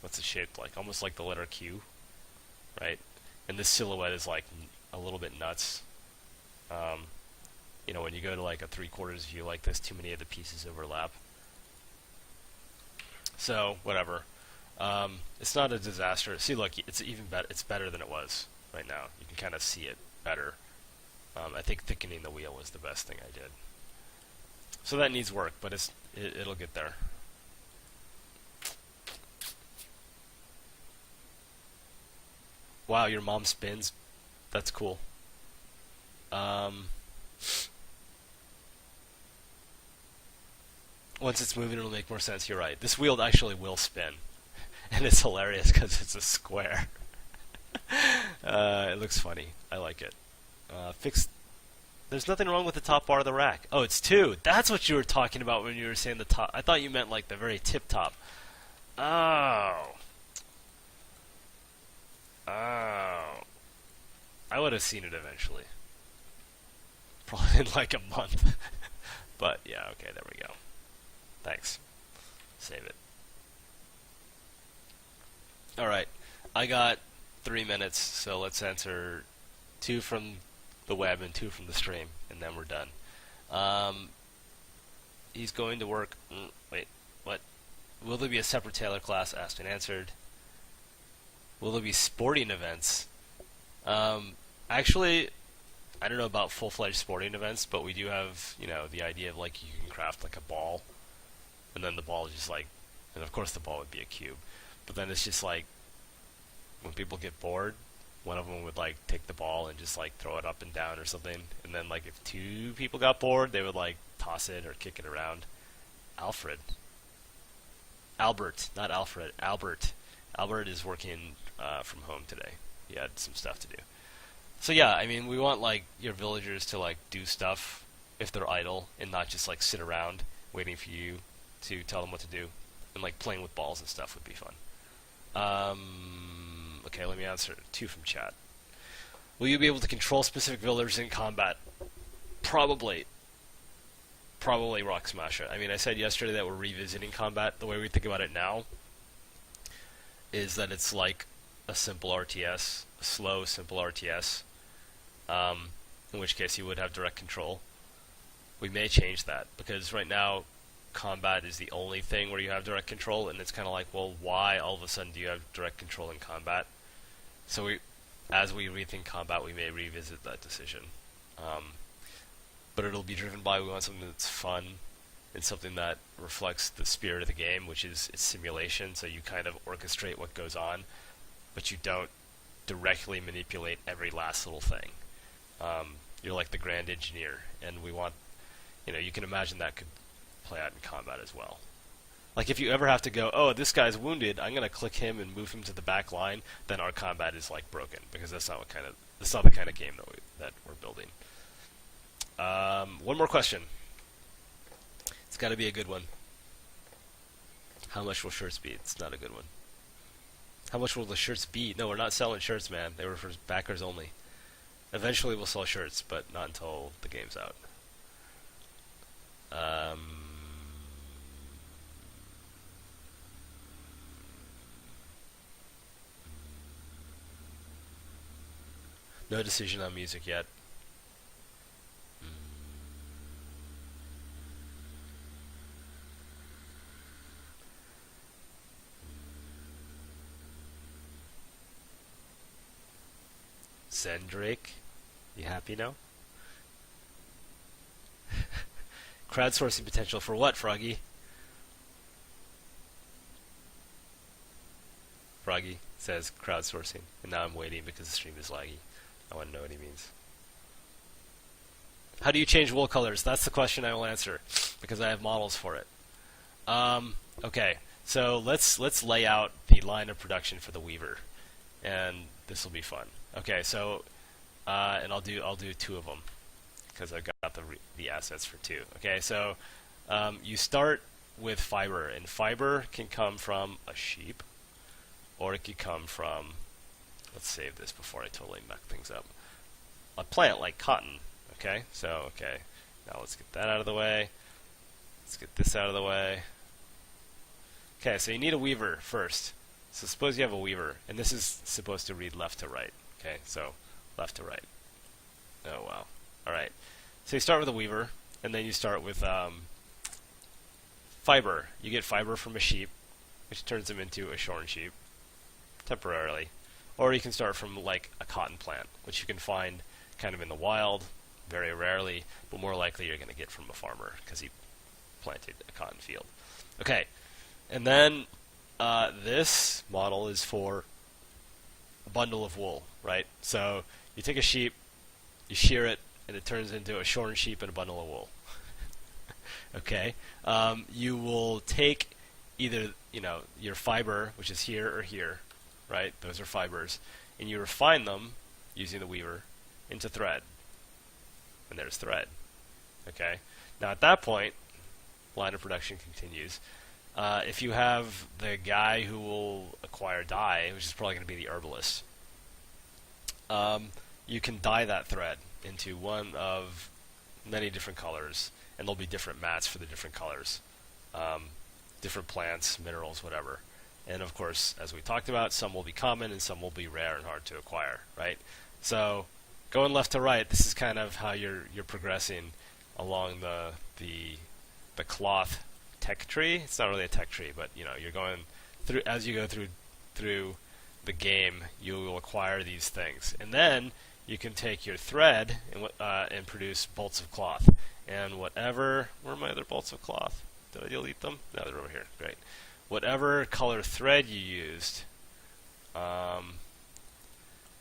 what's it shaped like? Almost like the letter Q, right? And this silhouette is, like, a little bit nuts. You know, when you go to, like, a 3/4 view like this, too many of the pieces overlap. So, whatever. It's not a disaster. See, look, it's even better. It's better than it was right now. You can kind of see it better. I think thickening the wheel was the best thing I did. So that needs work, but it'll get there. Wow, your mom spins. That's cool. Once it's moving, it'll make more sense. You're right. This wheel actually will spin, and it's hilarious because it's a square. It looks funny. I like it. Fix. There's nothing wrong with the top bar of the rack. Oh, it's 2. That's what you were talking about when you were saying the top. I thought you meant like the very tip top. Oh. Oh. I would have seen it eventually. Probably in like a month. But yeah, okay, there we go. Thanks. Save it. Alright. I got 3 minutes, so let's answer 2 from the web and 2 from the stream, and then we're done. He's going to work. Wait, what? Will there be a separate tailor class? Asked and answered. Will there be sporting events? Actually, I don't know about full-fledged sporting events, but we do have, the idea of like you can craft like a ball, and then the ball is just like, and of course the ball would be a cube, but then it's just like when people get bored, one of them would like take the ball and just like throw it up and down or something, and then like if 2 people got bored, they would like toss it or kick it around. Albert, not Alfred. Albert is working from home today. He had some stuff to do. So yeah, I mean, we want like your villagers to like do stuff if they're idle and not just like sit around waiting for you to tell them what to do, and like playing with balls and stuff would be fun. Okay, let me answer 2 from chat. Will you be able to control specific villagers in combat? Probably, Rock Smasher. I mean, I said yesterday that we're revisiting combat. The way we think about it now is that it's like a simple RTS, a slow, simple RTS, in which case you would have direct control. We may change that, because right now combat is the only thing where you have direct control, and it's kind of like, well, why all of a sudden do you have direct control in combat? So as we rethink combat, we may revisit that decision. But it'll be driven by, we want something that's fun and something that reflects the spirit of the game, which is it's simulation, so you kind of orchestrate what goes on, but you don't directly manipulate every last little thing. You're like the grand engineer, and we want, you can imagine that could play out in combat as well. Like if you ever have to go, oh, this guy's wounded, I'm going to click him and move him to the back line, then our combat is like broken, because that's not the kind of game that we're building. One more question. It's got to be a good one. How much will shirts be? It's not a good one. How much will the shirts be? No, we're not selling shirts, man. They were for backers only. Eventually we'll sell shirts, but not until the game's out. No decision on music yet. Zendrake, you happy now? Crowdsourcing potential for what, Froggy? Froggy says crowdsourcing, and now I'm waiting because the stream is laggy. I want to know what he means. How do you change wool colors? That's the question I will answer, because I have models for it. Okay, so let's lay out the line of production for the Weaver, and this will be fun. Okay, so and I'll do 2 of them because I've got the assets for 2. Okay, so you start with fiber, and fiber can come from a sheep, or it could come from, let's save this before I totally muck things up, a plant like cotton. Okay, so now let's get that out of the way. Let's get this out of the way. Okay, so you need a weaver first. So suppose you have a weaver, and this is supposed to read left to right. Okay, so left to right. Oh, wow. All right. So you start with a weaver, and then you start with fiber. You get fiber from a sheep, which turns them into a shorn sheep, temporarily. Or you can start from like a cotton plant, which you can find kind of in the wild, very rarely, but more likely you're going to get from a farmer because he planted a cotton field. Okay, and then this model is for a bundle of wool, right? So you take a sheep, you shear it, and it turns into a shorn sheep and a bundle of wool. Okay, you will take either your fiber, which is here or here, right? Those are fibers, and you refine them using the weaver into thread, and there's thread. Okay, now at that point, line of production continues. If you have the guy who will acquire dye, which is probably going to be the herbalist, you can dye that thread into one of many different colors, and there'll be different mats for the different colors, different plants, minerals, whatever. And of course, as we talked about, some will be common and some will be rare and hard to acquire, right? So going left to right, this is kind of how you're progressing along the cloth tech tree. It's not really a tech tree, but you're going through, as you go through the game, you will acquire these things, and then you can take your thread and produce bolts of cloth. And whatever, where are my other bolts of cloth? Did I delete them? No, they're over here. Great. Whatever color thread you used,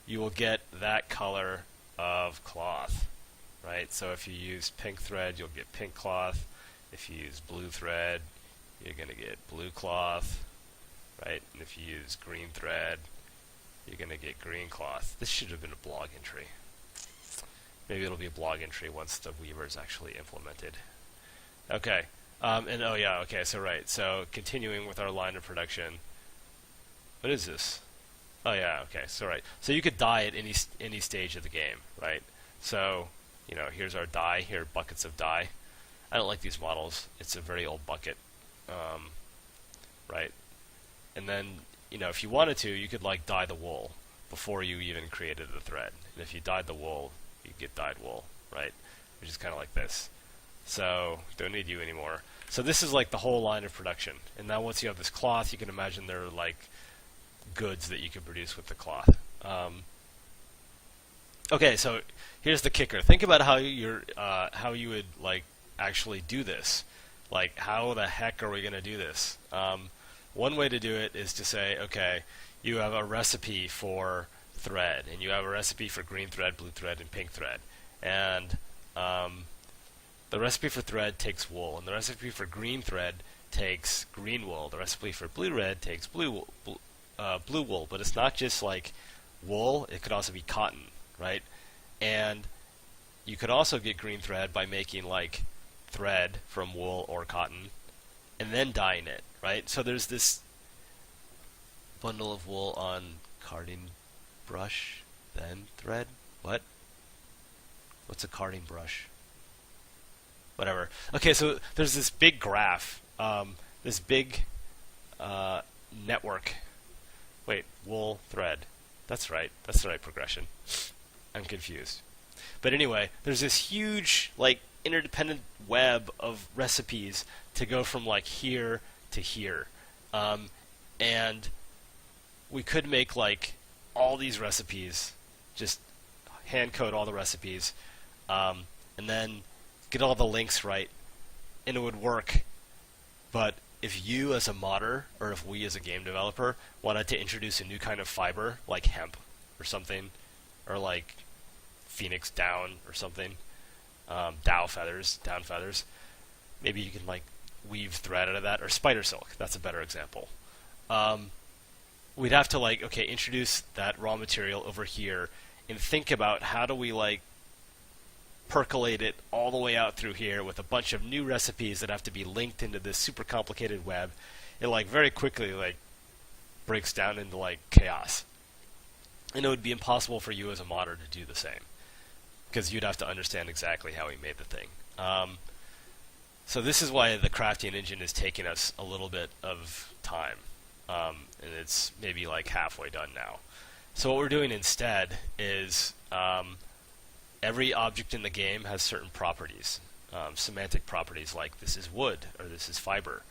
you will get that color of cloth, right? So if you use pink thread, you'll get pink cloth. If you use blue thread, you're going to get blue cloth, right? And if you use green thread, you're going to get green cloth. This should have been a blog entry. Maybe it'll be a blog entry once the weaver is actually implemented. Okay. And oh yeah, okay, so right. So continuing with our line of production. What is this? Oh yeah, okay, so right. So you could dye at any stage of the game, right? So, here's our dye, here are buckets of dye. I don't like these models. It's a very old bucket. Right? And then, if you wanted to, you could dye the wool before you even created the thread. And if you dyed the wool, you get dyed wool, right? Which is kind of like this. So, don't need you anymore. So this is the whole line of production. And now once you have this cloth, you can imagine there are goods that you can produce with the cloth. Okay, so here's the kicker. Think about how you would actually do this. How the heck are we going to do this? One way to do it is to say, okay, you have a recipe for thread, and you have a recipe for green thread, blue thread, and pink thread. And the recipe for thread takes wool, and the recipe for green thread takes green wool. The recipe for blue thread takes blue wool. But it's not just wool; it could also be cotton, right? And you could also get green thread by making thread from wool or cotton, and then dyeing it, right? So there's this bundle of wool on carding brush, then thread. What? What's a carding brush? Whatever. Okay, so there's this big graph, this big network. Wait, wool, thread. That's right. That's the right progression. I'm confused. But anyway, there's this huge, interdependent web of recipes to go from here to here. And we could make all these recipes, just hand code all the recipes, and then get all the links right, and it would work. But if you as a modder, or if we as a game developer, wanted to introduce a new kind of fiber, like hemp or something, or phoenix down or something, down feathers, maybe you can weave thread out of that, or spider silk. That's a better example. We'd have to okay, introduce that raw material over here and think about how do we percolate it all the way out through here with a bunch of new recipes that have to be linked into this super complicated web. It very quickly breaks down into chaos, and it would be impossible for you as a modder to do the same, because you'd have to understand exactly how he made the thing. So this is why the crafting engine is taking us a little bit of time, and it's maybe halfway done now. So what we're doing instead is every object in the game has certain properties, semantic properties, this is wood, or this is fiber,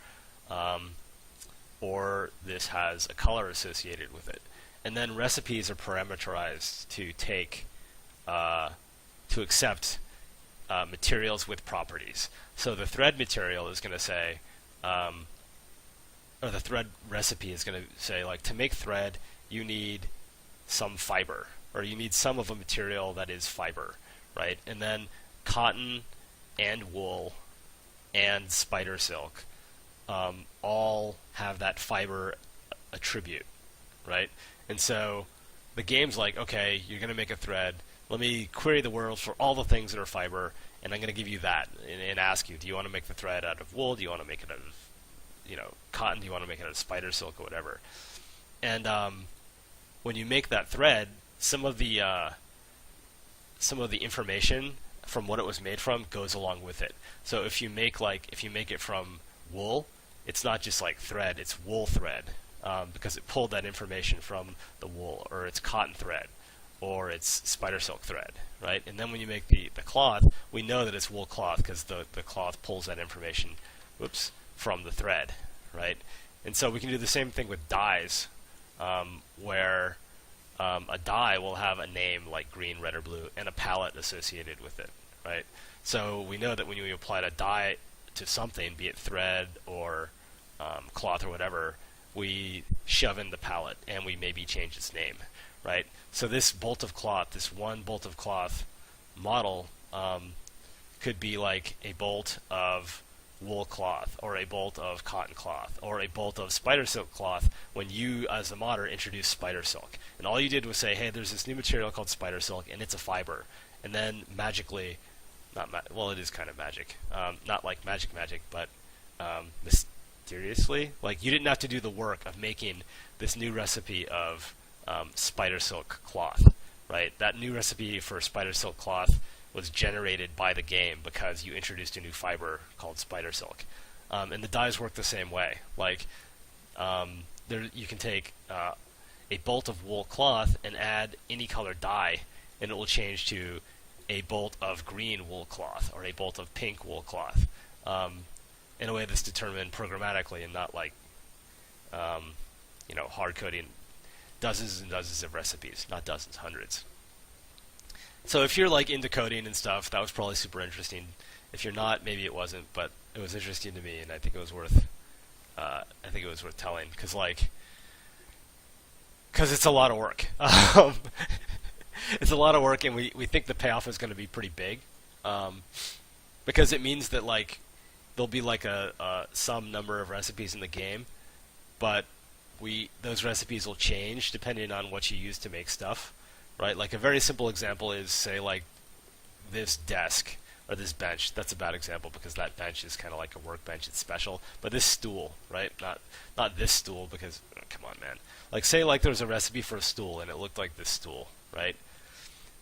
or this has a color associated with it. And then recipes are parameterized to take, to accept materials with properties. So the thread material is going to say, or the thread recipe is going to say, like, to make thread, you need some fiber, or you need some of a material that is fiber, right? And then cotton and wool and spider silk all have that fiber attribute, right? And so the game's like, okay, you're going to make a thread. Let me query the world for all the things that are fiber, and I'm going to give you that and ask you, do you want to make the thread out of wool? Do you want to make it out of, cotton? Do you want to make it out of spider silk or whatever? And when you make that thread, some of the information from what it was made from goes along with it. So if you make it from wool, it's not just like thread; it's wool thread, because it pulled that information from the wool, or it's cotton thread, or it's spider silk thread, right? And then when you make the cloth, we know that it's wool cloth because the cloth pulls that information, from the thread, right? And so we can do the same thing with dyes, where a dye will have a name like green, red, or blue, and a palette associated with it, right? So we know that when you apply a dye to something, be it thread or cloth or whatever, we shove in the palette and we maybe change its name, right? So this bolt of cloth, this one bolt of cloth model, could be like a bolt of wool cloth, or a bolt of cotton cloth, or a bolt of spider silk cloth when you, as the modder, introduced spider silk. And all you did was say, hey, there's this new material called spider silk, and it's a fiber. And then magically, it is kind of magic. Not like magic, but mysteriously, like you didn't have to do the work of making this new recipe of spider silk cloth, right? That new recipe for spider silk cloth was generated by the game because you introduced a new fiber called spider silk. And the dyes work the same way. Like, you can take a bolt of wool cloth and add any color dye, and it will change to a bolt of green wool cloth or a bolt of pink wool cloth, in a way that's determined programmatically and not like, hard coding dozens and dozens of recipes, not dozens, hundreds. So if you're like into coding and stuff, that was probably super interesting. If you're not, maybe it wasn't, but it was interesting to me, and I think it was worth telling, because it's a lot of work. It's a lot of work, and we think the payoff is going to be pretty big, because it means that like there'll be like some number of recipes in the game, but those recipes will change depending on what you use to make stuff. Right, like a very simple example is, say, like this desk or this bench. That's a bad example because that bench is kind of like a workbench. It's special. But this stool, right? Not this stool because, come on, man. Like, say, like there was a recipe for a stool and it looked like this stool, right?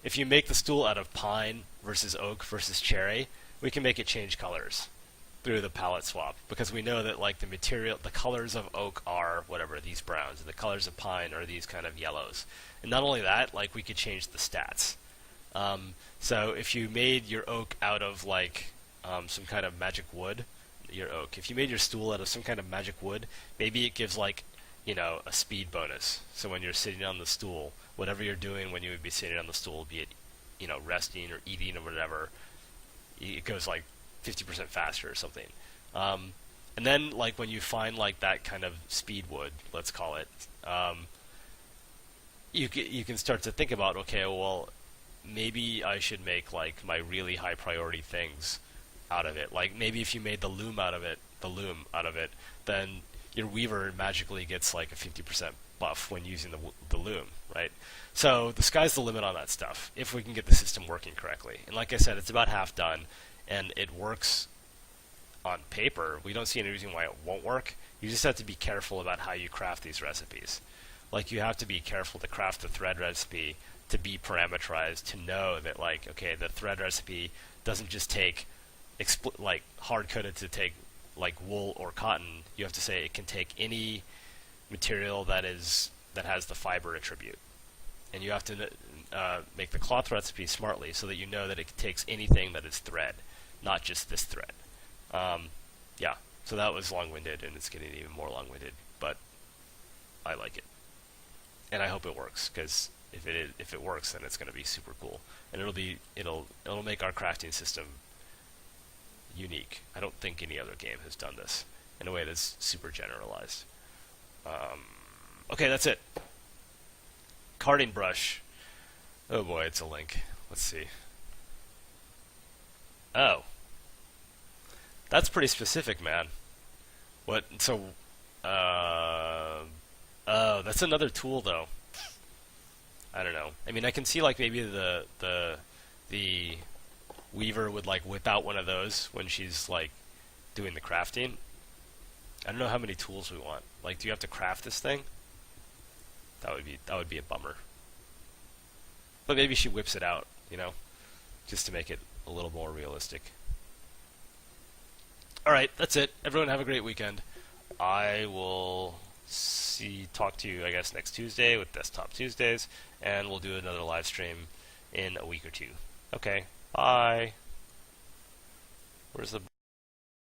If you make the stool out of pine versus oak versus cherry, we can make it change colors through the palette swap, because we know that like the colors of oak are whatever, these browns, and the colors of pine are these kind of yellows. And not only that, like we could change the stats. So if you made your oak out of like some kind of magic wood, if you made your stool out of some kind of magic wood, maybe it gives like, a speed bonus. So when you're sitting on the stool, whatever you're doing when you would be sitting on the stool, be it, resting or eating or whatever, it goes like 50% faster or something. And then like when you find like that kind of speed wood, let's call it, you can start to think about, okay, well, maybe I should make like my really high priority things out of it. Like maybe if you made the loom out of it, then your weaver magically gets like a 50% buff when using the loom, right? So the sky's the limit on that stuff if we can get the system working correctly. And like I said, it's about half done, and it works on paper. We don't see any reason why it won't work. You just have to be careful about how you craft these recipes. Like you have to be careful to craft the thread recipe to be parameterized, to know that like, okay, the thread recipe doesn't just take like hard-coded to take like wool or cotton. You have to say it can take any material that has the fiber attribute. And you have to make the cloth recipe smartly so that you know that it takes anything that is thread, not just this thread. Yeah, so that was long-winded, and it's getting even more long-winded, but I like it. And I hope it works, because if it works, then it's going to be super cool. And it'll make our crafting system unique. I don't think any other game has done this in a way that's super generalized. Okay, that's it. Carding brush. Oh boy, it's a link. Let's see. Oh. That's pretty specific, man. What? So, oh, that's another tool, though. I don't know. I mean, I can see like maybe the Weaver would like whip out one of those when she's like doing the crafting. I don't know how many tools we want. Like, do you have to craft this thing? That would be a bummer. But maybe she whips it out, just to make it a little more realistic. All right, that's it. Everyone have a great weekend. I will talk to you, I guess, next Tuesday with Desktop Tuesdays, and we'll do another live stream in a week or two. Okay, bye. Where's the